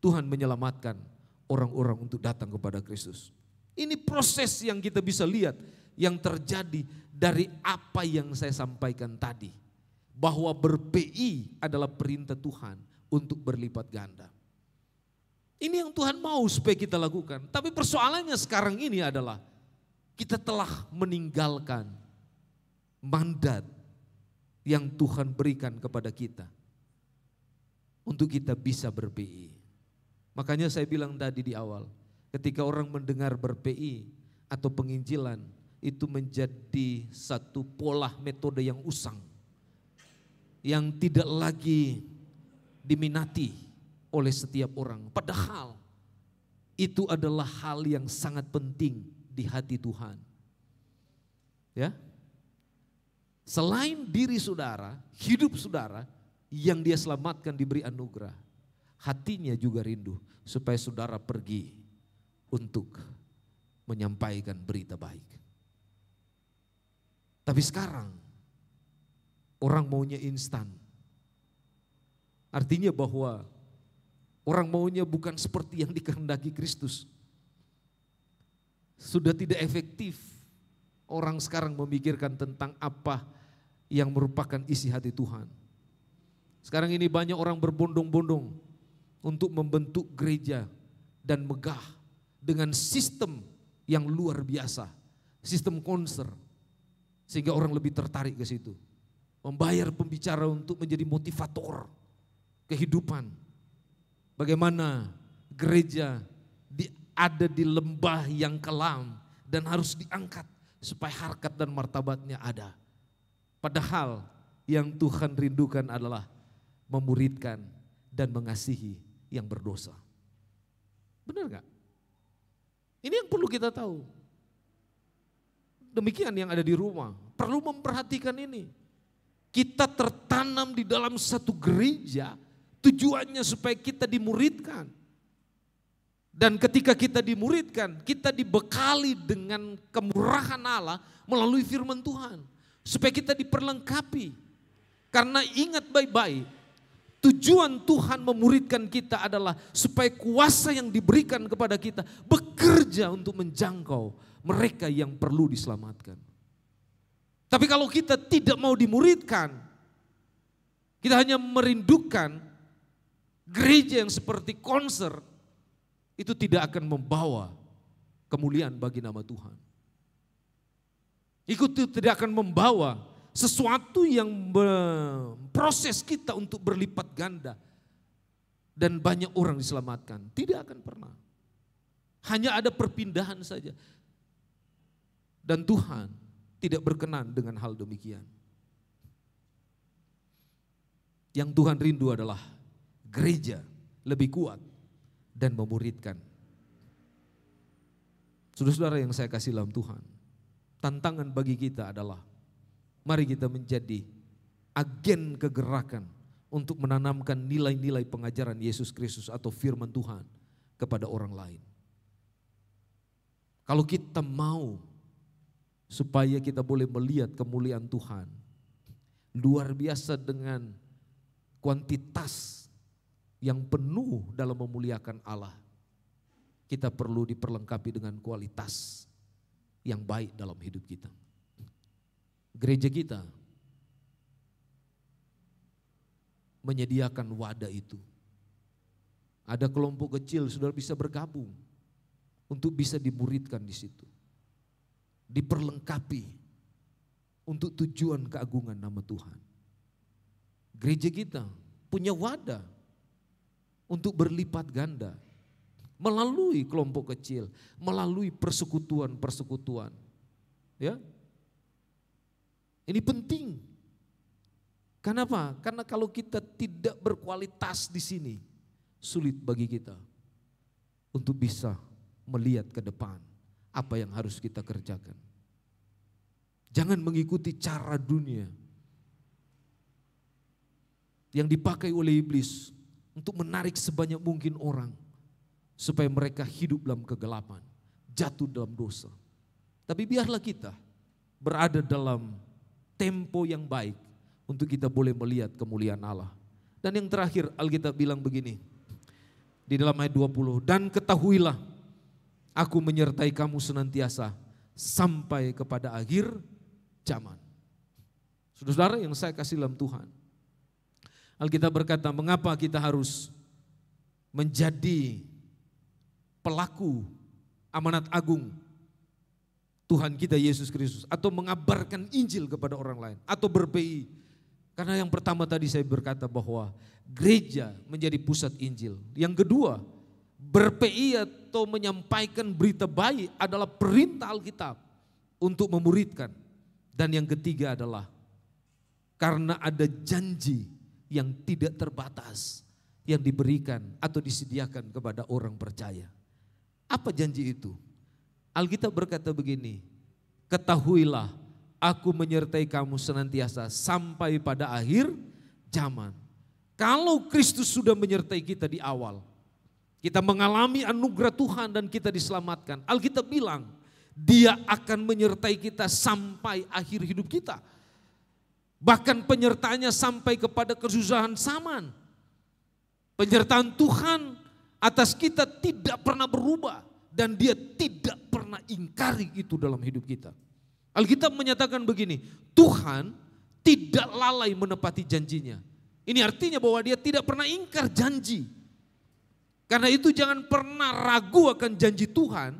Tuhan menyelamatkan orang-orang untuk datang kepada Kristus. Ini proses yang kita bisa lihat yang terjadi dari apa yang saya sampaikan tadi. Bahwa ber-PI adalah perintah Tuhan untuk berlipat ganda. Ini yang Tuhan mau supaya kita lakukan. Tapi persoalannya sekarang ini adalah kita telah meninggalkan mandat yang Tuhan berikan kepada kita untuk kita bisa ber-PI. Makanya saya bilang tadi di awal, ketika orang mendengar ber-PI atau penginjilan itu menjadi satu pola metode yang usang, yang tidak lagi diminati oleh setiap orang. Padahal itu adalah hal yang sangat penting di hati Tuhan. Ya. Selain diri saudara, hidup saudara yang dia selamatkan diberi anugerah, hatinya juga rindu supaya saudara pergi untuk menyampaikan berita baik. Tapi sekarang orang maunya instan. Artinya bahwa orang maunya bukan seperti yang dikehendaki Kristus. Sudah tidak efektif orang sekarang memikirkan tentang apa yang merupakan isi hati Tuhan. Sekarang ini banyak orang berbondong-bondong untuk membentuk gereja dan megah dengan sistem yang luar biasa, sistem konser, sehingga orang lebih tertarik ke situ. Membayar pembicara untuk menjadi motivator kehidupan. Bagaimana gereja ada di lembah yang kelam dan harus diangkat supaya harkat dan martabatnya ada. Padahal yang Tuhan rindukan adalah memuridkan dan mengasihi yang berdosa. Benar gak? Ini yang perlu kita tahu. Demikian yang ada di rumah, perlu memperhatikan ini. Kita tertanam di dalam satu gereja, tujuannya supaya kita dimuridkan. Dan ketika kita dimuridkan, kita dibekali dengan kemurahan Allah melalui firman Tuhan. Supaya kita diperlengkapi. Karena ingat baik-baik, tujuan Tuhan memuridkan kita adalah supaya kuasa yang diberikan kepada kita bekerja untuk menjangkau mereka yang perlu diselamatkan. Tapi kalau kita tidak mau dimuridkan, kita hanya merindukan gereja yang seperti konser, itu tidak akan membawa kemuliaan bagi nama Tuhan. Itu tidak akan membawa sesuatu yang proses kita untuk berlipat ganda dan banyak orang diselamatkan. Tidak akan pernah. Hanya ada perpindahan saja. Dan Tuhan tidak berkenan dengan hal demikian. Yang Tuhan rindu adalah gereja lebih kuat dan memuridkan. Saudara-saudara yang saya kasih dalam Tuhan, tantangan bagi kita adalah mari kita menjadi agen kegerakan untuk menanamkan nilai-nilai pengajaran Yesus Kristus atau firman Tuhan kepada orang lain. Kalau kita mau supaya kita boleh melihat kemuliaan Tuhan luar biasa dengan kuantitas yang penuh dalam memuliakan Allah, kita perlu diperlengkapi dengan kualitas yang baik dalam hidup kita. Gereja kita menyediakan wadah itu. Ada kelompok kecil, saudara bisa bergabung untuk bisa dimuridkan di situ. Diperlengkapi untuk tujuan keagungan nama Tuhan. Gereja kita punya wadah untuk berlipat ganda melalui kelompok kecil, melalui persekutuan-persekutuan. Ya. Ini penting. Kenapa? Karena kalau kita tidak berkualitas di sini, sulit bagi kita untuk bisa melihat ke depan apa yang harus kita kerjakan. Jangan mengikuti cara dunia yang dipakai oleh iblis untuk menarik sebanyak mungkin orang supaya mereka hidup dalam kegelapan, jatuh dalam dosa. Tapi biarlah kita berada dalam tempo yang baik untuk kita boleh melihat kemuliaan Allah. Dan yang terakhir Alkitab bilang begini, di dalam ayat 20, dan ketahuilah aku menyertai kamu senantiasa sampai kepada akhir zaman. Saudara-saudara yang saya kasih dalam Tuhan, Alkitab berkata, mengapa kita harus menjadi pelaku amanat agung Tuhan kita Yesus Kristus, atau mengabarkan Injil kepada orang lain, atau ber-PI. Karena yang pertama tadi saya berkata bahwa gereja menjadi pusat Injil. Yang kedua, ber-PI atau menyampaikan berita baik adalah perintah Alkitab untuk memuridkan. Dan yang ketiga adalah karena ada janji yang tidak terbatas yang diberikan atau disediakan kepada orang percaya. Apa janji itu? Alkitab berkata begini, ketahuilah aku menyertai kamu senantiasa sampai pada akhir zaman. Kalau Kristus sudah menyertai kita di awal, kita mengalami anugerah Tuhan dan kita diselamatkan. Alkitab bilang, Dia akan menyertai kita sampai akhir hidup kita. Bahkan penyertaannya sampai kepada kesusahan zaman. Penyertaan Tuhan atas kita tidak pernah berubah. Dan Dia tidak pernah ingkari itu dalam hidup kita. Alkitab menyatakan begini, Tuhan tidak lalai menepati janjinya. Ini artinya bahwa Dia tidak pernah ingkar janji. Karena itu jangan pernah ragu akan janji Tuhan,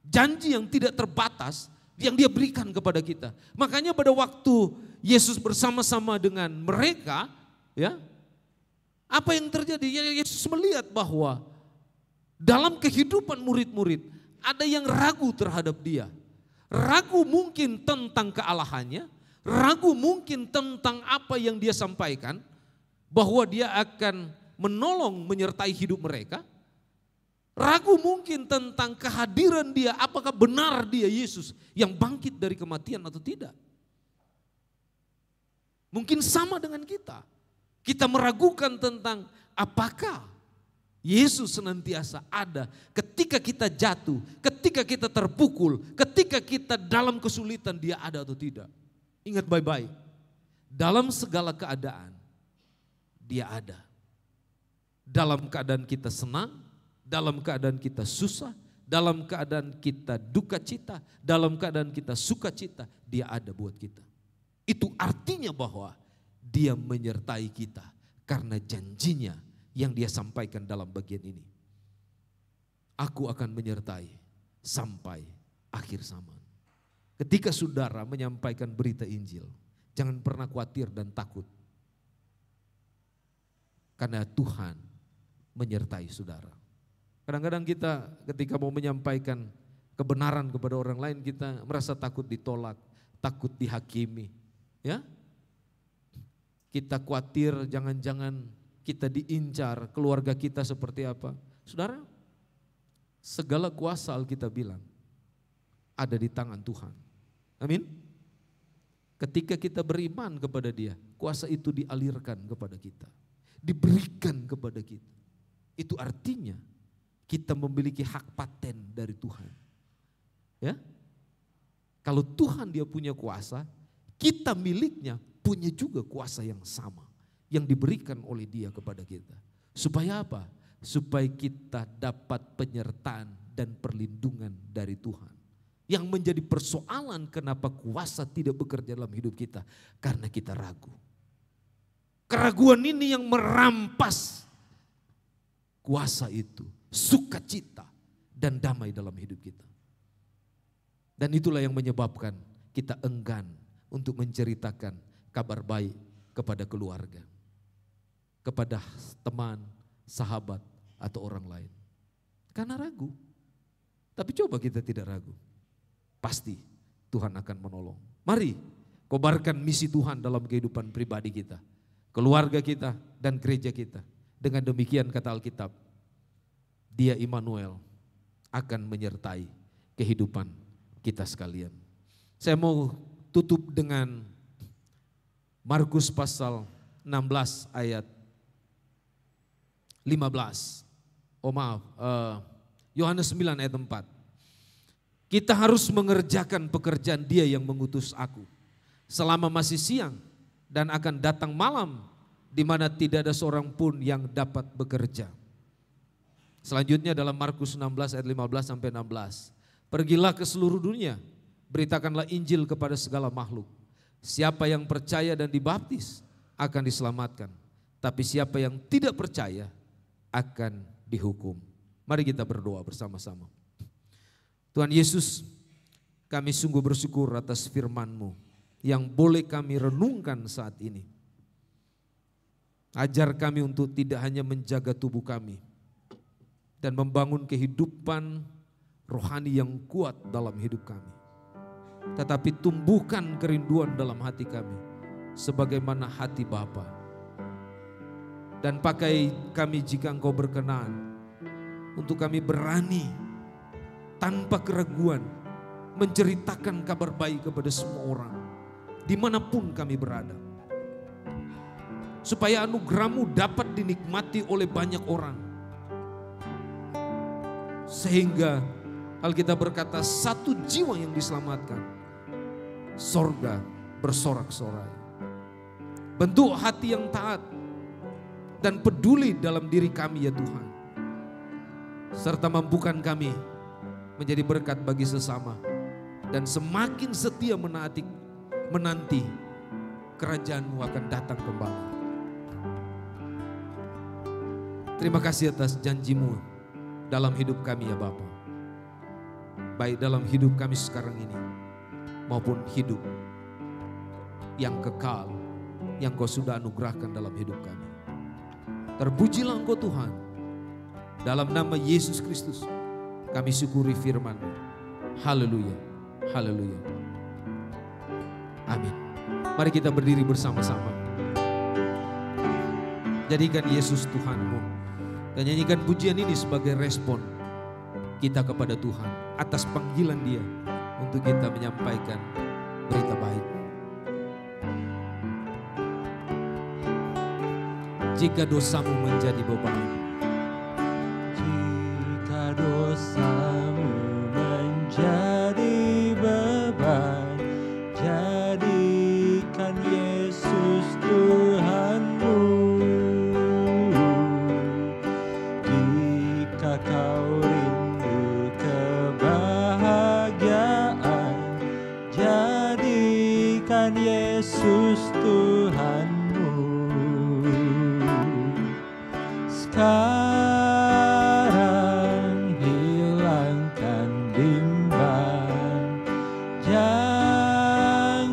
janji yang tidak terbatas yang Dia berikan kepada kita. Makanya pada waktu Yesus bersama-sama dengan mereka, ya, Apa yang terjadi? Yesus melihat bahwa dalam kehidupan murid-murid ada yang ragu terhadap dia. Ragu mungkin tentang kealahannya, ragu mungkin tentang apa yang dia sampaikan, bahwa dia akan menolong menyertai hidup mereka. Ragu mungkin tentang kehadiran dia, apakah benar dia Yesus yang bangkit dari kematian atau tidak. Mungkin sama dengan kita. Kita meragukan tentang apakah Yesus senantiasa ada ketika kita jatuh, ketika kita terpukul, ketika kita dalam kesulitan, dia ada atau tidak. Ingat baik-baik, dalam segala keadaan dia ada. Dalam keadaan kita senang, dalam keadaan kita susah, dalam keadaan kita duka cita, dalam keadaan kita suka cita, dia ada buat kita. Itu artinya bahwa dia menyertai kita karena janjinya yang dia sampaikan dalam bagian ini. Aku akan menyertai sampai akhir zaman. Ketika saudara menyampaikan berita Injil, jangan pernah khawatir dan takut. Karena Tuhan menyertai saudara. Kadang-kadang kita ketika mau menyampaikan kebenaran kepada orang lain, kita merasa takut ditolak, takut dihakimi. Ya, kita khawatir jangan-jangan kita diincar, keluarga kita seperti apa. Saudara, segala kuasa Alkitab bilang ada di tangan Tuhan. Amin. Ketika kita beriman kepada Dia, kuasa itu dialirkan kepada kita, diberikan kepada kita. Itu artinya kita memiliki hak paten dari Tuhan. Ya, kalau Tuhan dia punya kuasa, kita miliknya punya juga kuasa yang sama yang diberikan oleh dia kepada kita. Supaya apa? Supaya kita dapat penyertaan dan perlindungan dari Tuhan. Yang menjadi persoalan kenapa kuasa tidak bekerja dalam hidup kita. Karena kita ragu. Keraguan ini yang merampas kuasa itu, sukacita dan damai dalam hidup kita. Dan itulah yang menyebabkan kita enggan untuk menceritakan kabar baik kepada keluarga, kepada teman, sahabat, atau orang lain. Karena ragu. Tapi coba kita tidak ragu. Pasti Tuhan akan menolong. Mari kobarkan misi Tuhan dalam kehidupan pribadi kita, keluarga kita, dan gereja kita. Dengan demikian kata Alkitab, Dia Immanuel akan menyertai kehidupan kita sekalian. Saya mau tutup dengan Markus pasal 16 ayat 15. Yohanes 9 ayat 4. Kita harus mengerjakan pekerjaan Dia yang mengutus aku selama masih siang, dan akan datang malam di mana tidak ada seorang pun yang dapat bekerja. Selanjutnya dalam Markus 16 ayat 15 sampai 16. Pergilah ke seluruh dunia, beritakanlah Injil kepada segala makhluk. Siapa yang percaya dan dibaptis akan diselamatkan, tapi siapa yang tidak percaya akan dihukum. Mari kita berdoa bersama-sama. Tuhan Yesus, kami sungguh bersyukur atas firman-Mu yang boleh kami renungkan saat ini. Ajar kami untuk tidak hanya menjaga tubuh kami dan membangun kehidupan rohani yang kuat dalam hidup kami, tetapi tumbuhkan kerinduan dalam hati kami sebagaimana hati Bapa. Dan pakai kami jika Engkau berkenan untuk kami berani tanpa keraguan menceritakan kabar baik kepada semua orang dimanapun kami berada. Supaya anugerah-Mu dapat dinikmati oleh banyak orang. Sehingga Alkitab berkata satu jiwa yang diselamatkan, sorga bersorak-sorai. Bentuk hati yang taat dan peduli dalam diri kami ya Tuhan. Serta mampukan kami menjadi berkat bagi sesama. Dan semakin setia menanti kerajaan-Mu akan datang kembali. Terima kasih atas janji-Mu dalam hidup kami ya Bapa. Baik dalam hidup kami sekarang ini maupun hidup yang kekal yang Kau sudah anugerahkan dalam hidup kami. Terpujilah Engkau Tuhan. Dalam nama Yesus Kristus kami syukuri firman-Mu. Haleluya, haleluya. Amin. Mari kita berdiri bersama-sama. Jadikan Yesus Tuhanmu. Dan nyanyikan pujian ini sebagai respon kita kepada Tuhan atas panggilan Dia untuk kita menyampaikan berita baik. Jika dosamu menjadi beban, jika dosamu menjadi beban, jadikan Yesus Tuhanmu. Jika kau rindu kebahagiaan, jadikan Yesus Tuhanmu. Sekarang hilangkan bimbang, jangan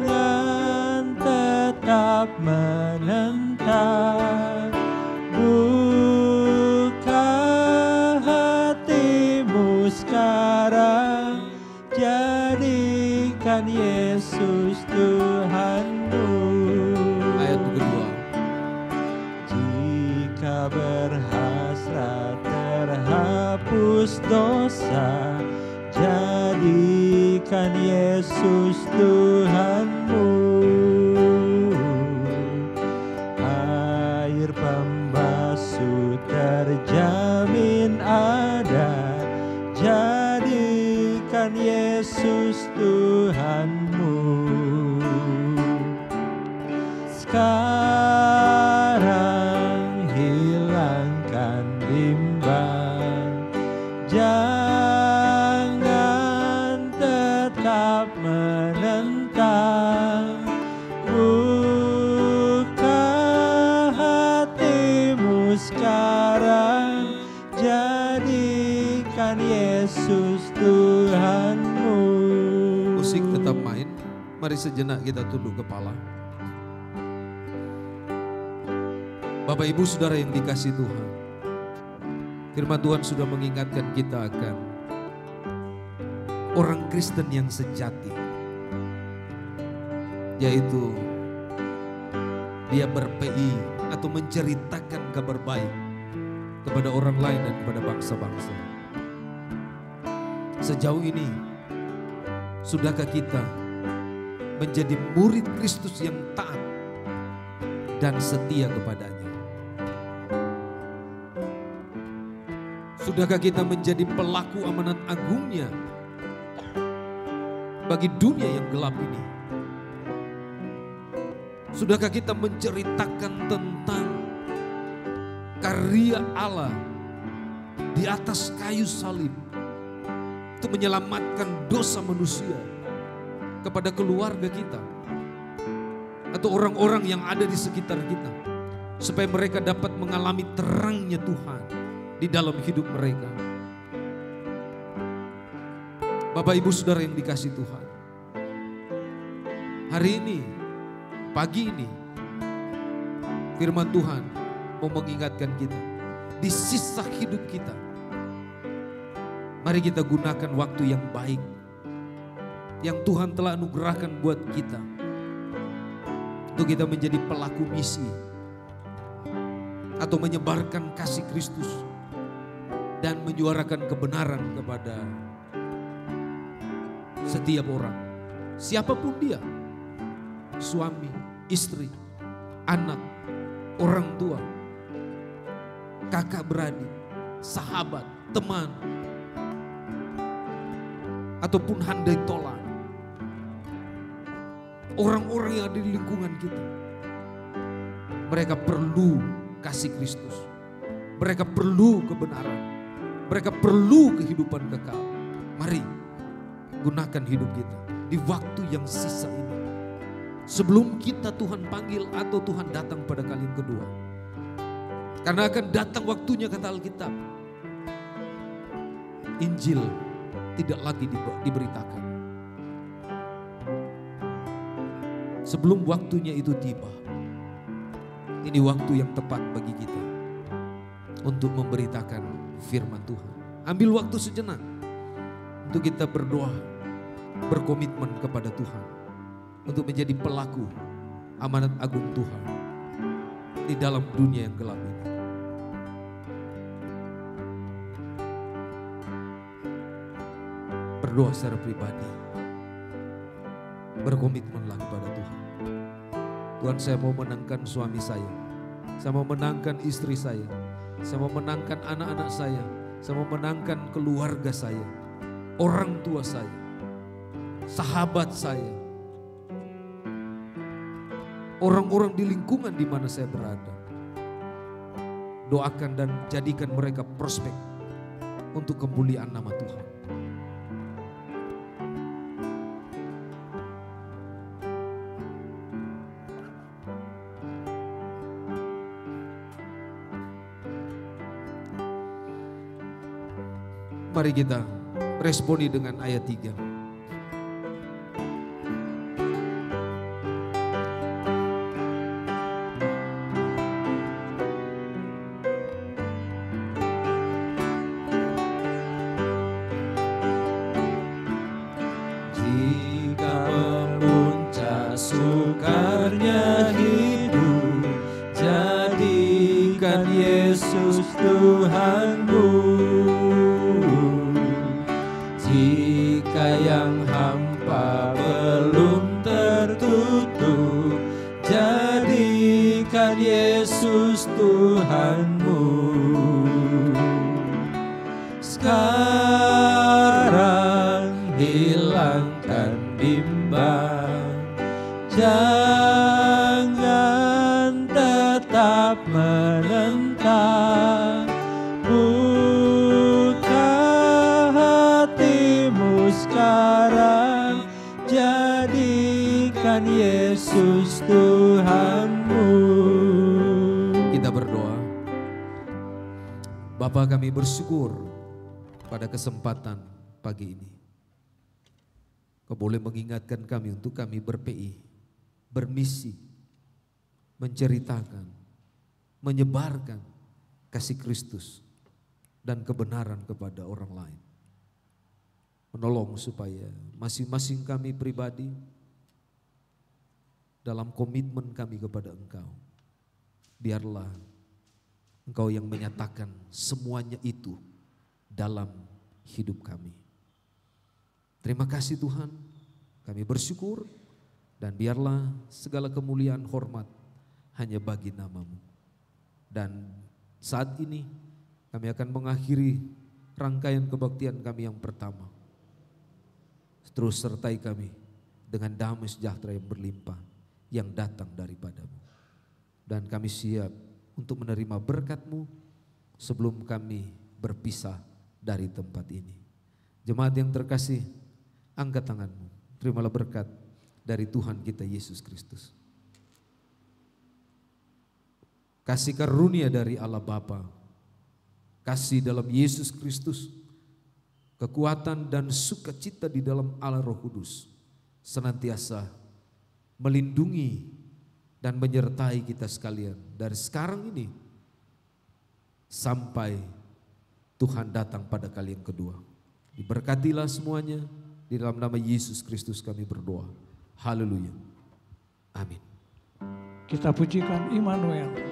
tetap menentang. Buka hatimu sekarang, jadikan Yesus Tuhanmu. ayat kedua. Jika berhasrat terhapus dosa, jadikan Yesus Tuhanmu. Air pembasuh terjamin ada, jadikan Yesus Tuhanmu. Sekarang hilangkan bimbang, jangan tetap menentang. Buka hatimu sekarang, jadikan Yesus Tuhanmu. Musik tetap main. Mari sejenak kita tunduk kepala. Bapak Ibu Saudara yang dikasihi Tuhan, firman Tuhan sudah mengingatkan kita akan orang Kristen yang sejati, yaitu dia ber-PI atau menceritakan kabar baik kepada orang lain dan kepada bangsa-bangsa. Sejauh ini, sudahkah kita menjadi murid Kristus yang taat dan setia kepadanya? Sudahkah kita menjadi pelaku amanat agungnya bagi dunia yang gelap ini? Sudahkah kita menceritakan tentang karya Allah di atas kayu salib untuk menyelamatkan dosa manusia kepada keluarga kita atau orang-orang yang ada di sekitar kita, supaya mereka dapat mengalami terangnya Tuhan di dalam hidup mereka? Bapak Ibu Saudara yang dikasihi Tuhan, hari ini, pagi ini, firman Tuhan mau mengingatkan kita di sisa hidup kita. Mari kita gunakan waktu yang baik yang Tuhan telah anugerahkan buat kita untuk kita menjadi pelaku misi atau menyebarkan kasih Kristus dan menyuarakan kebenaran kepada setiap orang, siapapun dia, suami, istri, anak, orang tua, kakak beradik, sahabat, teman, ataupun handai tolan, orang-orang yang ada di lingkungan kita. Mereka perlu kasih Kristus, mereka perlu kebenaran, mereka perlu kehidupan kekal. Mari gunakan hidup kita di waktu yang sisa ini, sebelum kita Tuhan panggil atau Tuhan datang pada kali yang kedua. Karena akan datang waktunya, kata Alkitab, Injil tidak lagi diberitakan. Sebelum waktunya itu tiba, ini waktu yang tepat bagi kita untuk memberitakan firman Tuhan. Ambil waktu sejenak untuk kita berdoa, berkomitmen kepada Tuhan untuk menjadi pelaku amanat agung Tuhan di dalam dunia yang gelap ini. Berdoa secara pribadi, berkomitmenlah kepada Tuhan. Tuhan, saya mau menangkan suami saya mau menangkan istri saya mau menangkan anak-anak saya mau menangkan keluarga saya, orang tua saya, sahabat saya, orang-orang di lingkungan di mana saya berada. Doakan dan jadikan mereka prospek untuk kemuliaan nama Tuhan. Mari kita responi dengan ayat 3. Jika memuncak sukarnya hidup, jadikan Yesus Tuhanmu. Jika yang hampa belum tertutup, jadikan Yesus Tuhanmu. Sekarang hilangkan bimbang, jangan tetap menentang. Sekarang jadikan Yesus Tuhanmu. Kita berdoa. Bapa, kami bersyukur pada kesempatan pagi ini. Kau boleh mengingatkan kami untuk kami berPI, bermisi, menceritakan, menyebarkan kasih Kristus dan kebenaran kepada orang lain. Menolong supaya masing-masing kami pribadi dalam komitmen kami kepada Engkau, biarlah Engkau yang menyatakan semuanya itu dalam hidup kami. Terima kasih Tuhan, kami bersyukur dan biarlah segala kemuliaan hormat hanya bagi nama-Mu. Dan saat ini kami akan mengakhiri rangkaian kebaktian kami yang pertama. Terus sertai kami dengan damai sejahtera yang berlimpah yang datang daripada-Mu. Dan kami siap untuk menerima berkat-Mu sebelum kami berpisah dari tempat ini. Jemaat yang terkasih, angkat tanganmu, terimalah berkat dari Tuhan kita Yesus Kristus. Kasih karunia dari Allah Bapa, kasih dalam Yesus Kristus, kekuatan dan sukacita di dalam Allah Roh Kudus senantiasa melindungi dan menyertai kita sekalian dari sekarang ini sampai Tuhan datang pada kali yang kedua. Diberkatilah semuanya, di dalam nama Yesus Kristus kami berdoa. Haleluya. Amin. Kita pujikan Immanuel. Immanuel.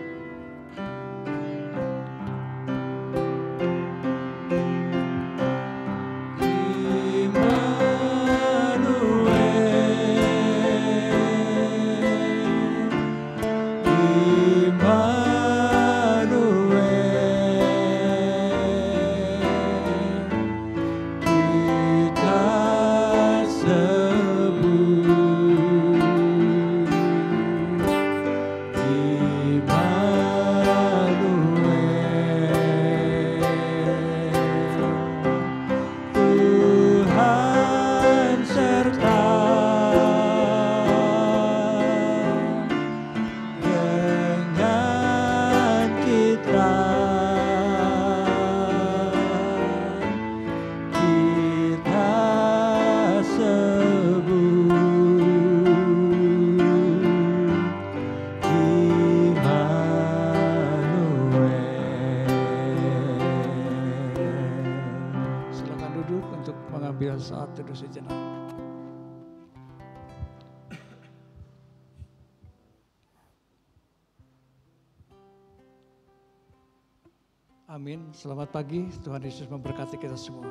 teduh sejenak. Amin. Selamat pagi, Tuhan Yesus memberkati kita semua.